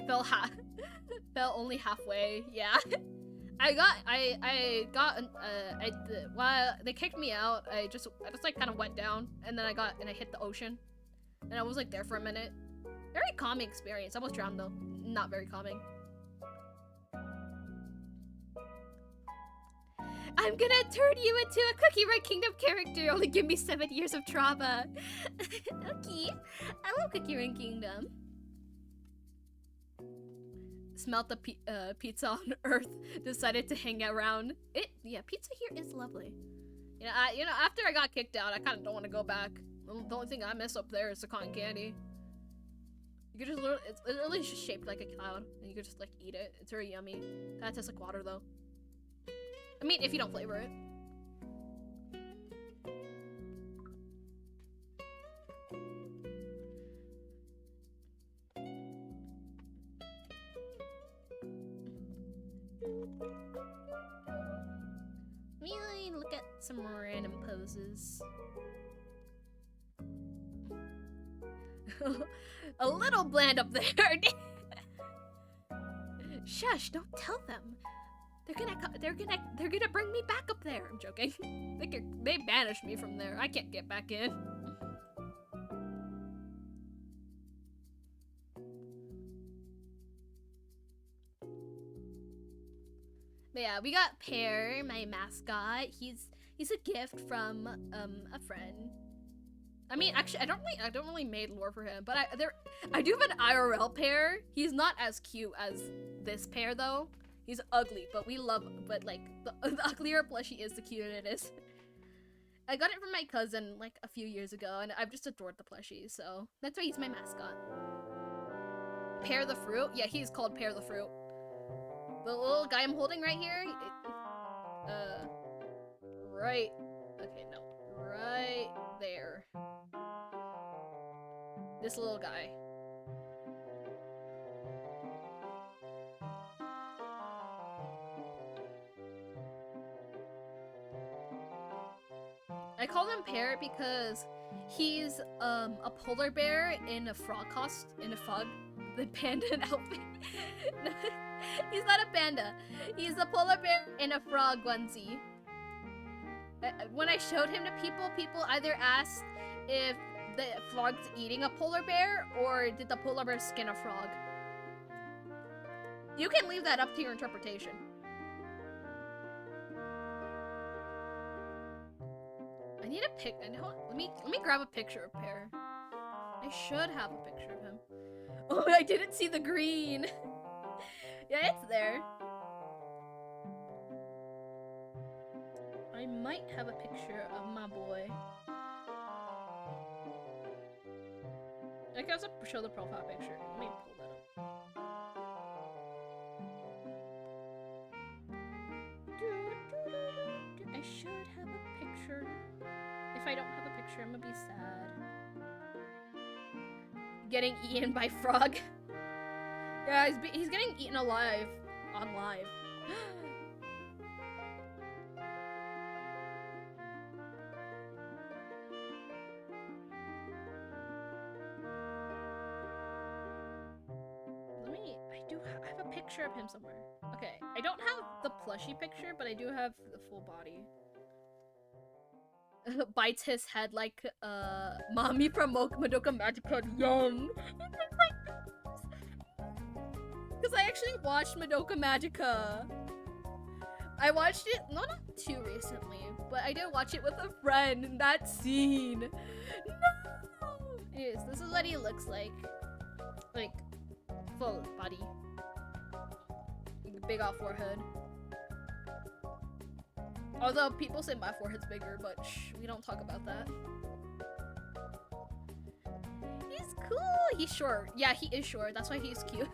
Fell only halfway. Yeah. While they kicked me out, I just like kind of went down, and then I hit the ocean, and I was like there for a minute. Very calming experience. I almost drowned though. Not very calming. I'm gonna turn you into a Cookie Run Kingdom character. Only give me 7 years of trauma. Okay. I love Cookie Run Kingdom. Smelt the pizza on Earth. Decided to hang around. Yeah, pizza here is lovely. You know, after I got kicked out, I kind of don't want to go back. The only thing I miss up there is the cotton candy. You could just it's literally just shaped like a cloud, and you could just like eat it. It's very yummy. Kind of tastes like water though. I mean, if you don't flavor it. noses. A little bland up there. Shush! Don't tell them. They're gonna bring me back up there. I'm joking. They banished me from there. I can't get back in. But yeah, we got Pear, my mascot. He's a gift from a friend. I mean, actually, I don't really made lore for him, but I do have an IRL Pear. He's not as cute as this Pear though. He's ugly, but like the uglier a plushie is, the cuter it is. I got it from my cousin like a few years ago, and I've just adored the plushie, so that's why he's my mascot. Pear the fruit? Yeah, he's called Pear the fruit. The little guy I'm holding right here, right, okay, no, right there. This little guy. I call him Pear because he's a polar bear in a frog the panda outfit. He's not a panda. He's a polar bear in a frog onesie. When I showed him to people either asked if the frog's eating a polar bear or did the polar bear skin a frog. You can leave that up to your interpretation. I need a pic. Let me grab a picture of Pear. I should have a picture of him. Oh, I didn't see the green. Yeah, it's there. I might have a picture of my boy. I can also show the profile picture. Let me pull that up. I should have a picture. If I don't have a picture, I'm gonna be sad. Getting eaten by frog. Yeah, he's getting eaten alive on live. I have a picture of him somewhere. Okay, I don't have the plushie picture, but I do have the full body. Bites his head like mommy from Madoka Magica. Yum. Because I actually watched Madoka Magica. I watched it not too recently, but I did watch it with a friend in that scene. No. Anyways, this is what he looks like. Like full body. Big off forehead. Although people say my forehead's bigger, but shh, we don't talk about that. He's cool. He's short. Yeah, he is short. That's why he's cute.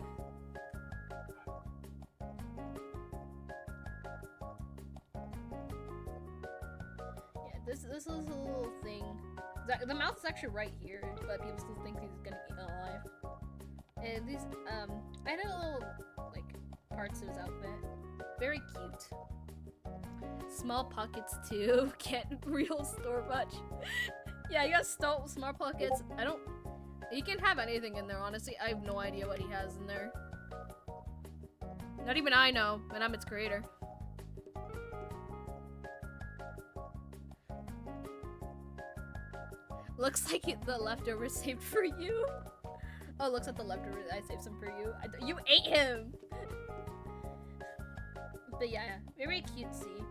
Yeah, this is a little thing. The mouth is actually right here, but people still think he's gonna eat alive. And these, I had a little like parts of his outfit. Very cute. Small pockets too. Can't real store much. Yeah, you got small pockets. You can have anything in there, honestly. I have no idea what he has in there. Not even I know, and I'm its creator. Looks like the leftovers saved for you. Oh, looks like the leftovers I saved some for you. You ate him! But yeah, very cutesy.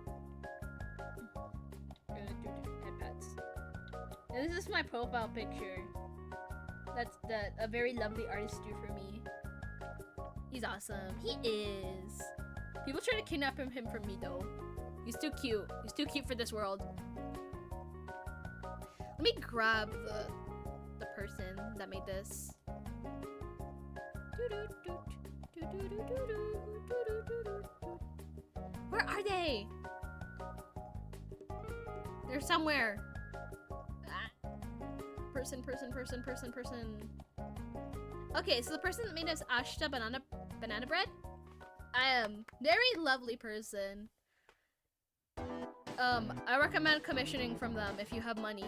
Head pets. And this is my profile picture. That's a very lovely artist drew for me. He's awesome. He is. People try to kidnap him from me though. He's too cute. He's too cute for this world. Let me grab the person that made this. Where are they? They're somewhere. Ah. Person. Okay, so the person that made us Ashta banana bread. Very lovely person. I recommend commissioning from them if you have money,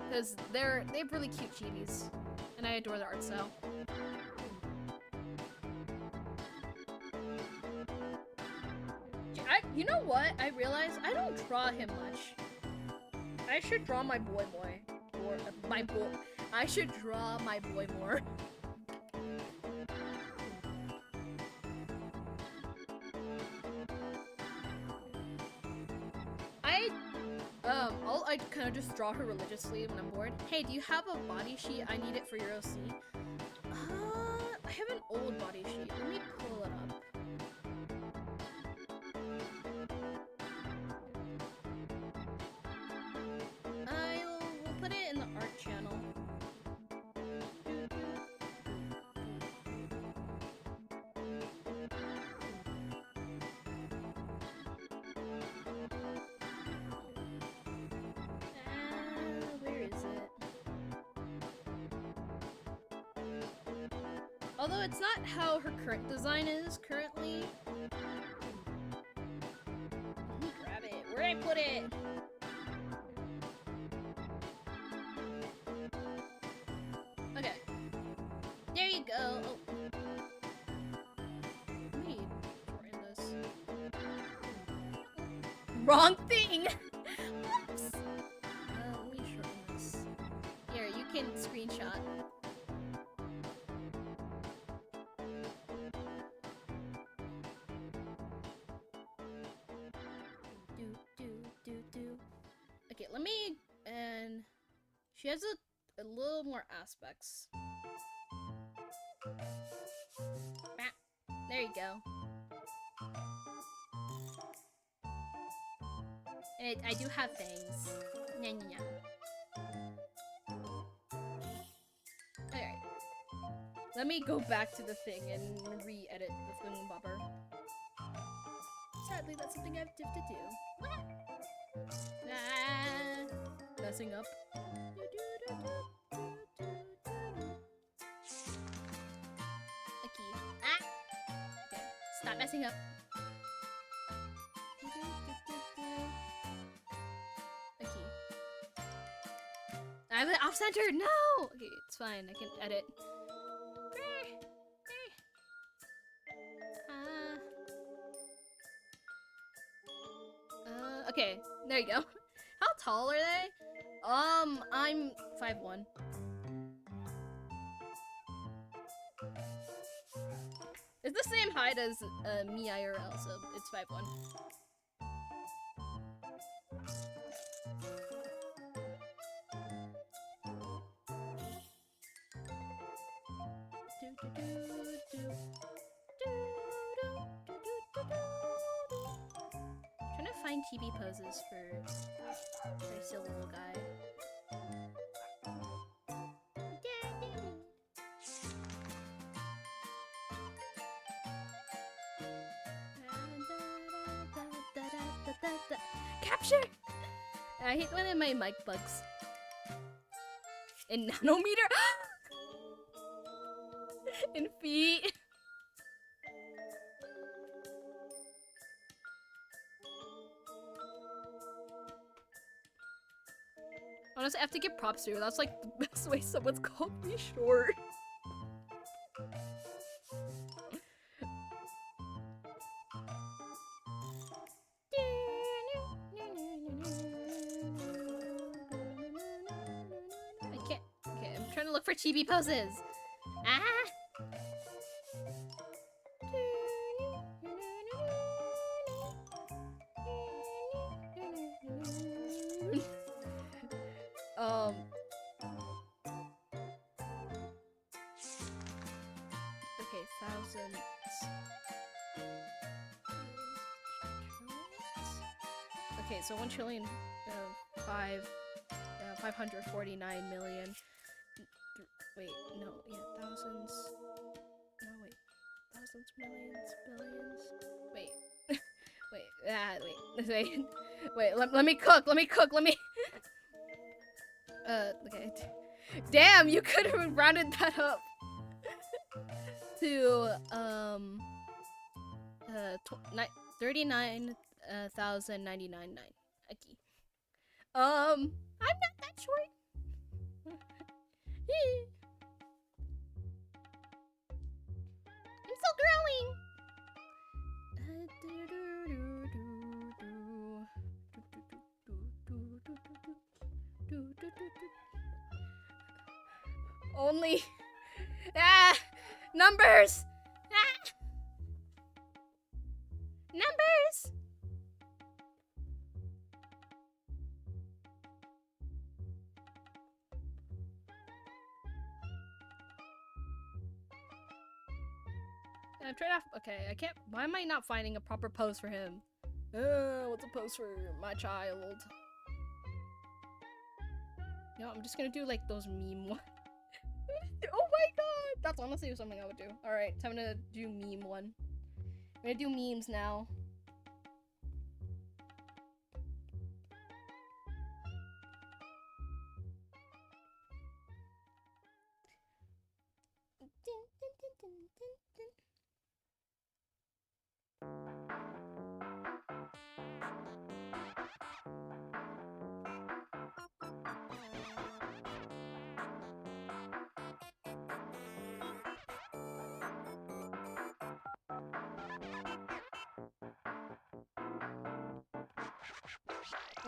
because they have really cute chibis, and I adore their art style. You know what? I realized I don't draw him much. I should draw my boy more. Or my boy. I should draw my boy more. I kind of just draw her religiously when I'm bored. Hey, do you have a body sheet? I need it for your OC. I have an old body sheet. Let me pull it up. We'll put it in the art channel. Where is it? Although it's not how her current design is currently. Let me grab it. Where'd I put it? Okay. There you go. Oh. Let me join this. Wrong thing! Whoops! Let me shorten this. Here, you can screenshot. Okay, let me, and she has a little more aspects. Ah, there you go. And I do have things. Nya, nya, nya. Alright. Let me go back to the thing and re-edit the thingamabobber. Sadly, that's something I have to do. Ah, messing up. Okay. Ah! Okay. Stop messing up. Okay. I have it off-centered! No! Okay, it's fine. I can edit. Okay, there you go. How tall are they? I'm 5'1". It's the same height as me IRL, so it's 5'1". Trying to find chibi poses for this little guy. Capture! I hate when my mic bugs. In nanometer? In feet? Honestly, I have to give props to her. That's like the best way someone's called me short. I can't. Okay, I'm trying to look for chibi poses. Ah! Okay, thousands. Okay, so 549 million. Wait, no, yeah, thousands. No, wait, thousands, millions, billions. Wait, wait, let me cook, let me. Okay. Damn, you could have rounded that up to 39,099. Okay. I'm not that short. I'm still growing. Only numbers. Numbers. I'm trying to. Okay, I can't. Why am I not finding a proper pose for him? What's a pose for my child? You know, I'm just gonna do like those meme ones. Oh my god! That's honestly something I would do. Alright, time to do meme one. I'm gonna do memes now.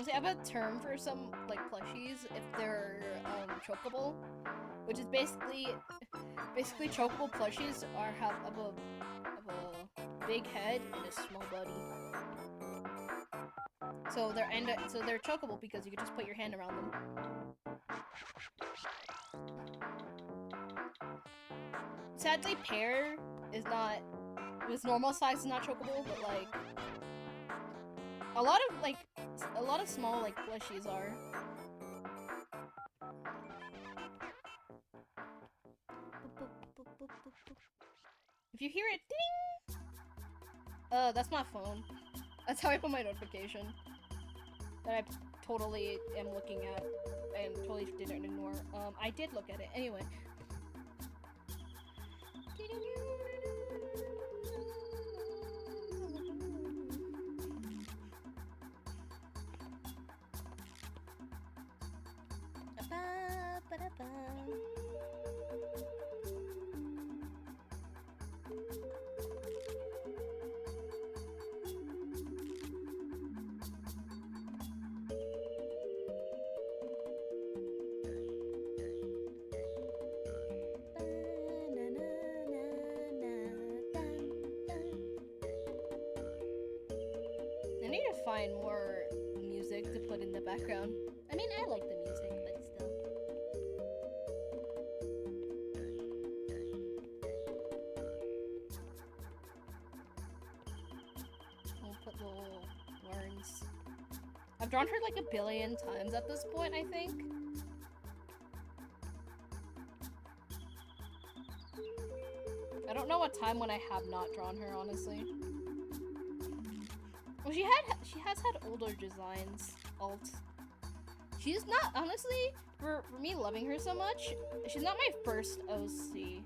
I have a term for some like plushies if they're chokeable, which is basically chokeable plushies have a big head and a small body. So they're chokeable because you can just put your hand around them. Sadly, pear is not with normal size is not chokeable, but like a lot of small like plushies are. If you hear it ding, that's my phone. That's how I put my notification that I totally am looking at and totally didn't ignore. I did look at it anyway. I need to find more music to put in the background. I mean, I like the music, but still. We'll put little worms. I've drawn her like a billion times at this point, I think. I don't know what time when I have not drawn her, honestly. Well, she has had older designs. She's not, honestly, for me loving her so much, she's not my first OC.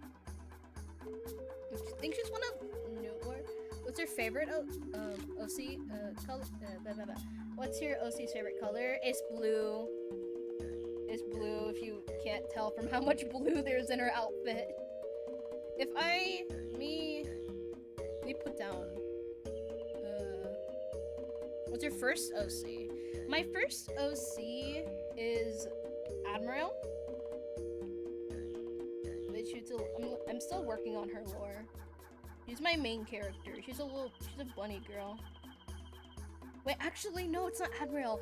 I think she's one of newer. What's your favorite OC color? What's your OC's favorite color? It's blue. It's blue. If you can't tell from how much blue there's in her outfit. If me put down. What's your first OC? My first OC is Admiral. Which I'm still working on her lore. She's my main character. She's a bunny girl. Wait, actually no, it's not Admiral.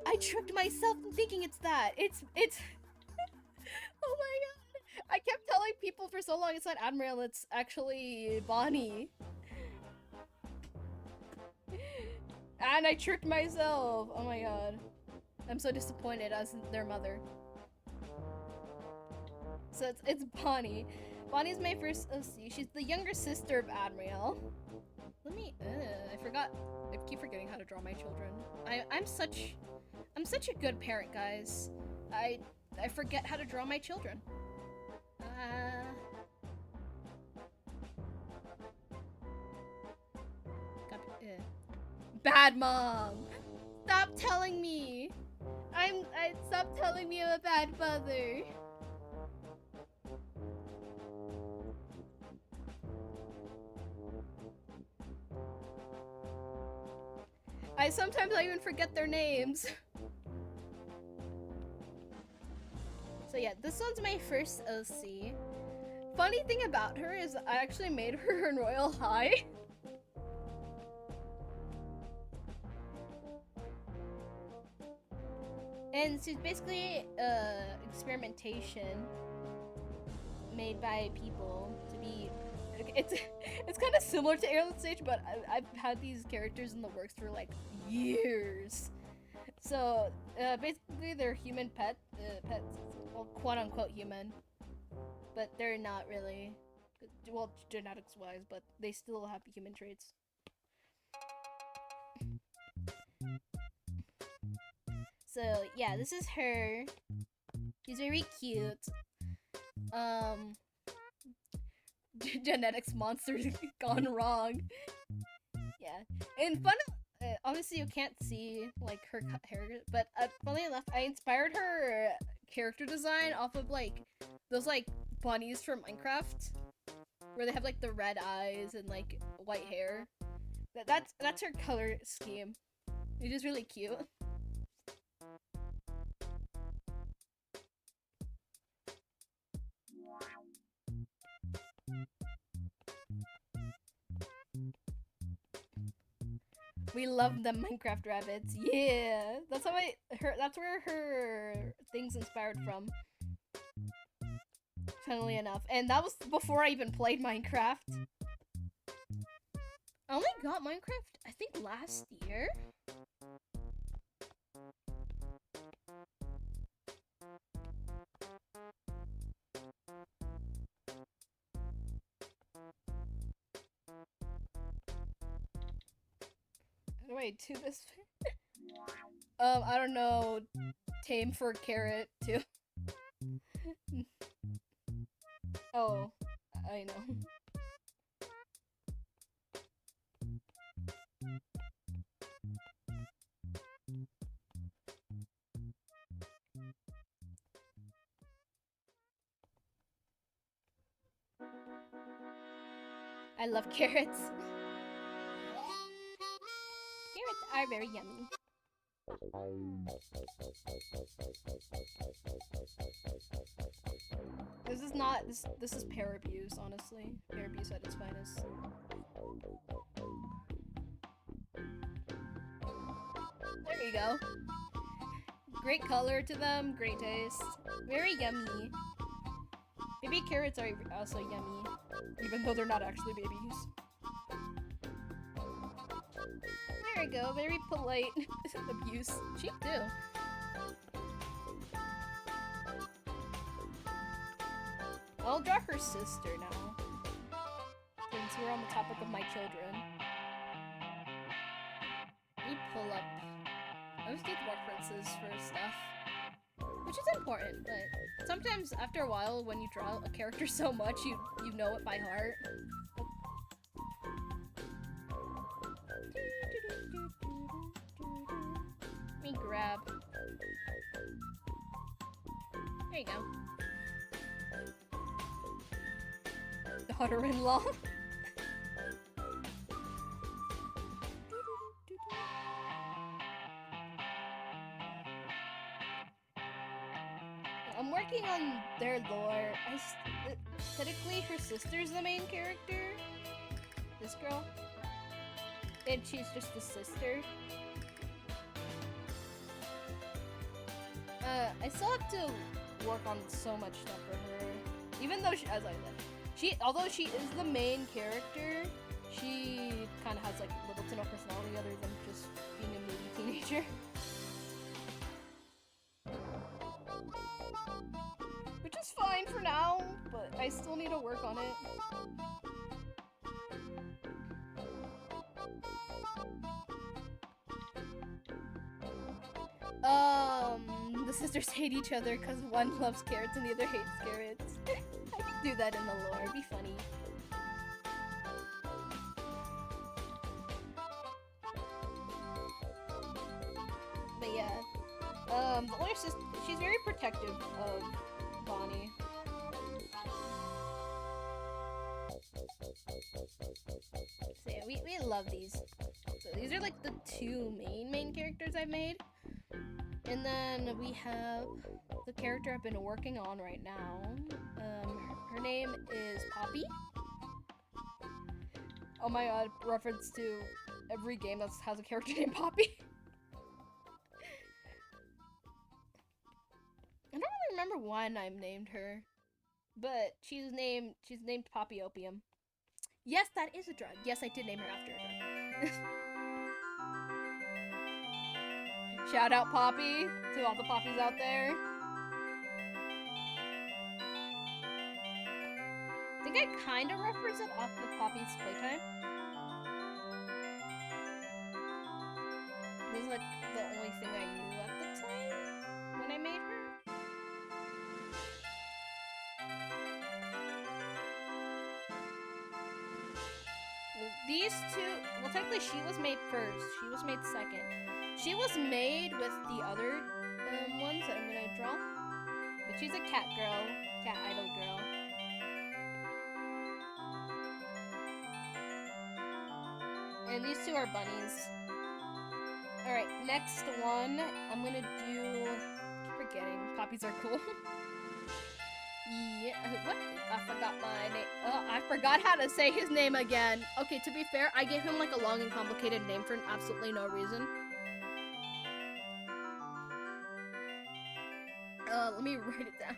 I tricked myself in thinking it's that. It's oh my god. I kept telling people for so long it's not Admiral, it's actually Bonnie. And I tricked myself! Oh my god. I'm so disappointed as their mother. So it's Bonnie. Bonnie's my first OC. She's the younger sister of Admiral. Let me, I forgot. I keep forgetting how to draw my children. I'm such a good parent, guys. I forget how to draw my children. Bad mom. Stop telling me. Stop telling me I'm a bad mother. Sometimes I even forget their names. So yeah, this one's my first OC. Funny thing about her is I actually made her in Royal High. And she's basically experimentation made by people to be. It's kind of similar to Alien Stage, but I've had these characters in the works for like years. So basically, they're human pets, well, quote unquote human, but they're not really, well, genetics wise, but they still have human traits. So yeah, this is her. She's very cute. Genetics monsters gone wrong. Yeah, and fun. Obviously, you can't see like her hair, but funnily enough, I inspired her character design off of like those like bunnies from Minecraft, where they have like the red eyes and like white hair. That's her color scheme. It is really cute. We love the Minecraft rabbits. Yeah, that's how that's where her things inspired from. Funnily enough, and that was before I even played Minecraft. I only got Minecraft, I think, last year. How do I do this? I don't know. Tame for carrot too. Oh, I know. I love carrots. Carrots are very yummy. This is not this is pear abuse, honestly. Pear abuse at its finest. There you go. Great color to them, great taste. Very yummy. Baby carrots are also yummy, even though they're not actually babies. There we go, very polite abuse. Cheap too. I'll draw her sister now, since we're on the topic of my children. Let me pull up. I always need references for stuff, which is important, but sometimes after a while, when you draw a character so much, you know it by heart. Let me grab. There you go. Daughter-in-law. I'm working on their lore. Technically, her sister's the main character. This girl. And she's just the sister. I still have to work on so much stuff for her. Even though, although she is the main character, she kind of has like little to no personality other than just being a moody teenager. Which is fine for now, but I still need to work on it. The sisters hate each other because one loves carrots and the other hates carrots. I could do that in the lore, it'd be funny. The older sister, she's very protective of Bonnie. So yeah, we love these. So these are like the two main characters I've made. And then we have the character I've been working on right now. Her name is Poppy. Oh my god, reference to every game that has a character named Poppy. I don't really remember when I named her, but she's named Poppy Opium. Yes, that is a drug. Yes, I did name her after a drug. Shout out Poppy to all the poppies out there. I think I kind of represent off of Poppy's playtime. This is like the only thing I knew at the time when I made her. These two, well, technically she was made first. She was made second. She was made with the other ones that I'm gonna draw. But she's a cat girl, cat idol girl. And these two are bunnies. Alright, next one, I'm gonna do... I keep forgetting. Poppies are cool. Yeah, what? I forgot my name. I forgot how to say his name again. Okay, to be fair, I gave him like a long and complicated name for absolutely no reason. Let me write it down.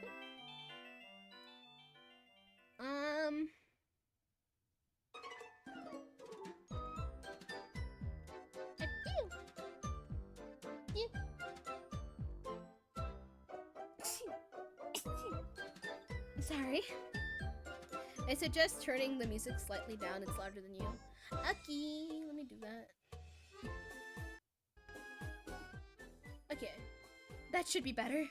Sorry. I suggest turning the music slightly down. It's louder than you. Okay, let me do that. Okay, that should be better.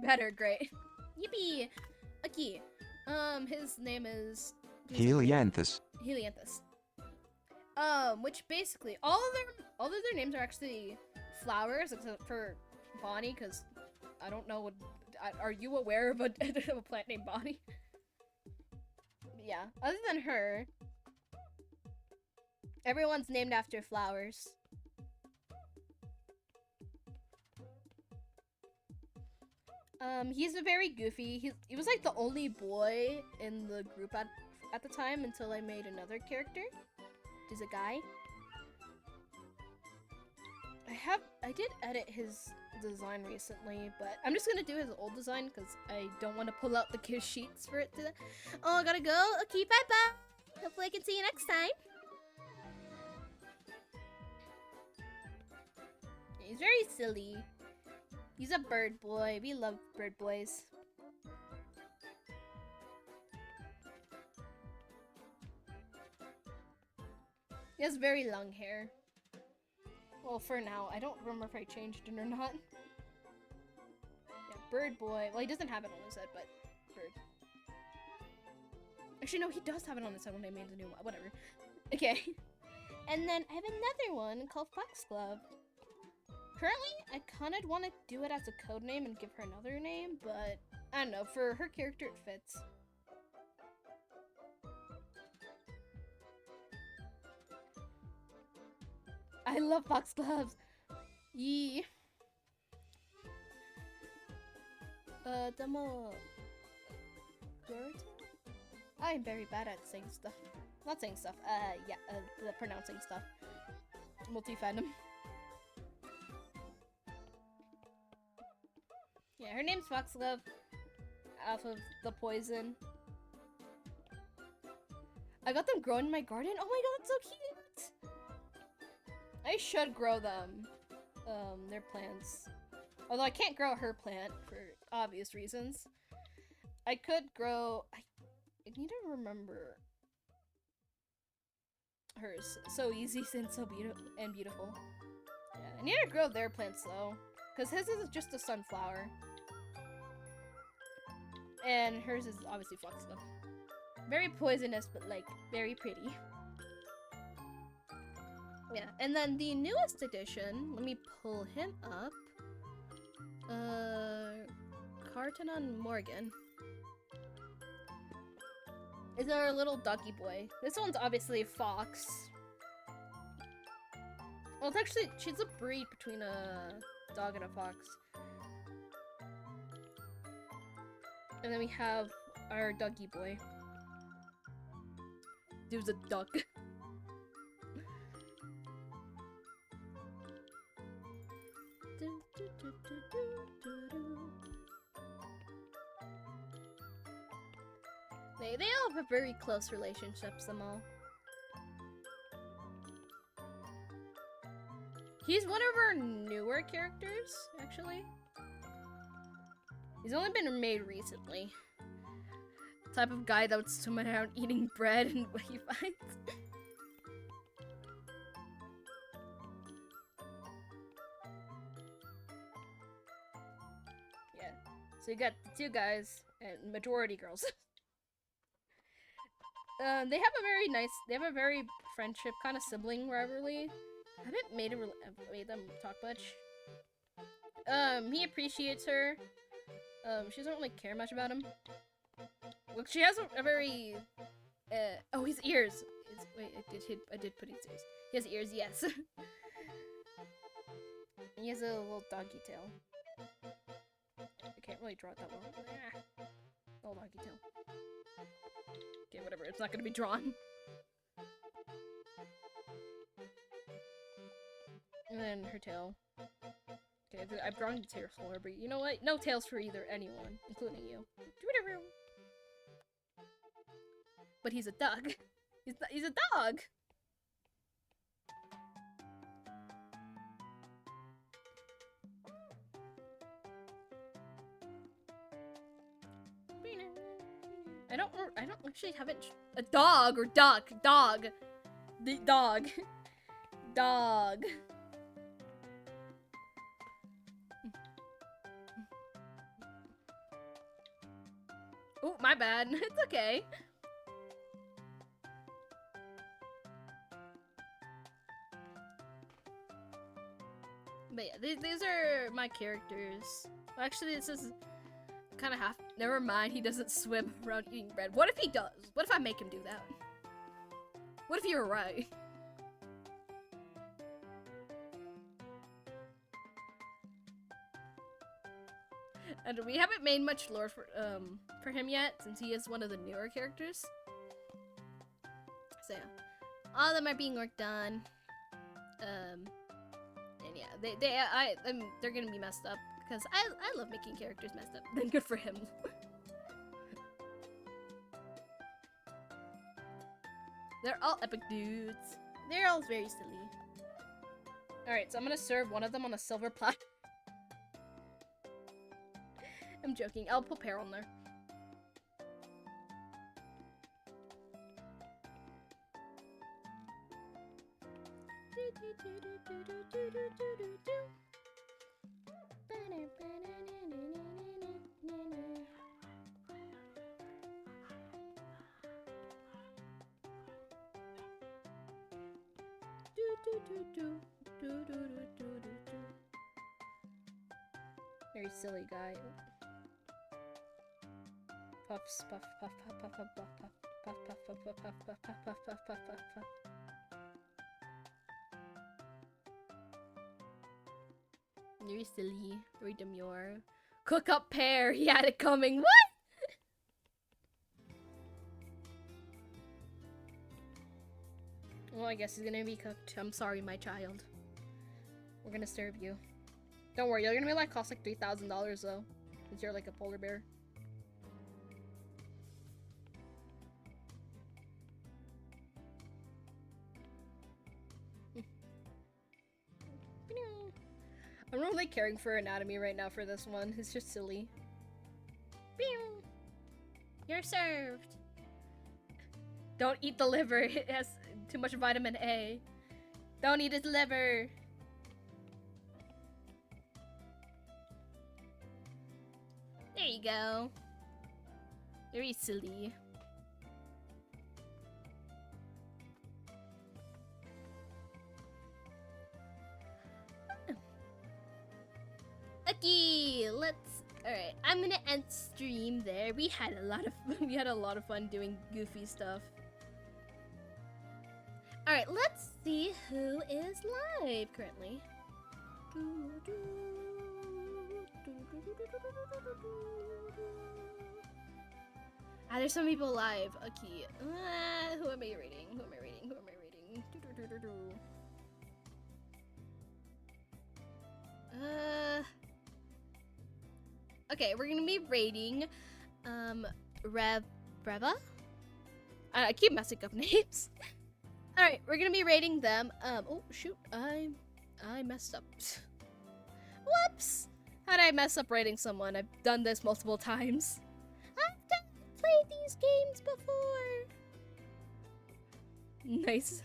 Better, great. Yippee! Okay, his name is... Helianthus. Helianthus. Which basically, all of their names are actually flowers, except for Bonnie, because I don't know what... Are you aware of a plant named Bonnie? Yeah, other than her, everyone's named after flowers. He's a very goofy. He was like the only boy in the group at the time until I made another character. He's a guy. I did edit his design recently, but I'm just gonna do his old design because I don't want to pull out the sheets for it to... Oh, I gotta go. Okay, bye-bye. Hopefully I can see you next time. He's very silly. He's a bird boy. We love bird boys. He has very long hair. Well, for now. I don't remember if I changed it or not. Yeah, bird boy. Well, he doesn't have it on his head, but bird. Actually, no, he does have it on his head when I made the new one. Whatever. Okay. And then I have another one called Foxglove. Currently, I kind of want to do it as a code name and give her another name, but I don't know. For her character, it fits. I love foxgloves. Yee. Demo. I'm very bad at saying stuff. Not saying stuff. Yeah. The pronouncing stuff. Multi-fandom. Yeah, her name's Foxglove. Off of the poison. I got them growing in my garden. Oh my god, that's so cute! I should grow them. Their plants. Although I can't grow her plant for obvious reasons. I could grow... I need to remember hers. So easy and so beautiful. Yeah, I need to grow their plants though. Because his is just a sunflower. And hers is obviously fox though. Very poisonous, but like very pretty. Yeah, and then the newest edition, let me pull him up. Cartonon Morgan is our little doggy boy. This one's obviously a fox. Well, it's actually, she's a breed between a dog and a fox. And then we have our doggy boy. Dude's a duck. They all have very close relationships, them all. He's one of our newer characters, actually. He's only been made recently. Type of guy that would swim around eating bread and what he finds. Yeah. So you got the two guys and majority girls. They have a very friendship kind of sibling rivalry. I haven't made them talk much. He appreciates her. She doesn't really care much about him. Look, she has a very, oh, his ears. Wait, I did put his ears. He has ears, yes. He has a little doggy tail. I can't really draw it that well. Ah, little doggy tail. Okay, whatever. It's not gonna be drawn. And then her tail. Okay, I've drawn the tails for her, but you know what? No tails for anyone, including you. But he's a dog. He's a dog! I don't actually have it. A dog or duck. Dog. The dog. Dog. Oh, my bad. It's okay. But yeah, these are my characters. Well, actually, this is kind of half. Never mind, he doesn't swim around eating bread. What if he does? What if I make him do that? What if you're right? And we haven't made much lore for him yet, since he is one of the newer characters. So yeah, all of them are being worked on. And yeah, they're gonna be messed up because I love making characters messed up. Then good for him. They're all epic dudes. They're all very silly. All right, so I'm gonna serve one of them on a silver platter. I'm joking. I'll put pear on there. Very silly guy. Puffs, puff, puff, puff, puff, puff, puff, puff, puff, puff, puff, puff, puff, puff, puff, puff, puff, puff, puff. Very silly, very demure. Cook up pear, he had it coming. What? Well, I guess he's gonna be cooked. I'm sorry, my child. We're gonna serve you. Don't worry, you're gonna be like cost like $3,000 though, since you're like a polar bear. I'm really caring for anatomy right now for this one. It's just silly. You're served. Don't eat the liver. It has too much vitamin A. Don't eat his liver. There you go. Very silly. Okay, let's. All right, I'm gonna end stream there. We had a lot of fun doing goofy stuff. All right, let's see who is live currently. Ah, there's some people live. Okay, who am I reading? Okay, we're gonna be rating Reva. I keep messing up names. All right, we're gonna be rating them. Oh shoot, I messed up. Whoops! How did I mess up rating someone? I've done this multiple times. I've played these games before. Nice.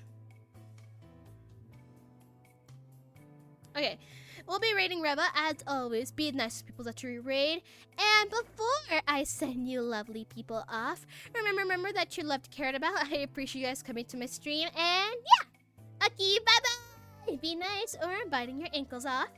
Okay, we'll be rating Reva as always. Be nice to people that you raid. And before I send you lovely people off, remember that you're loved, cared about. I appreciate you guys coming to my stream. And yeah, okay, bye bye. Be nice or biting your ankles off.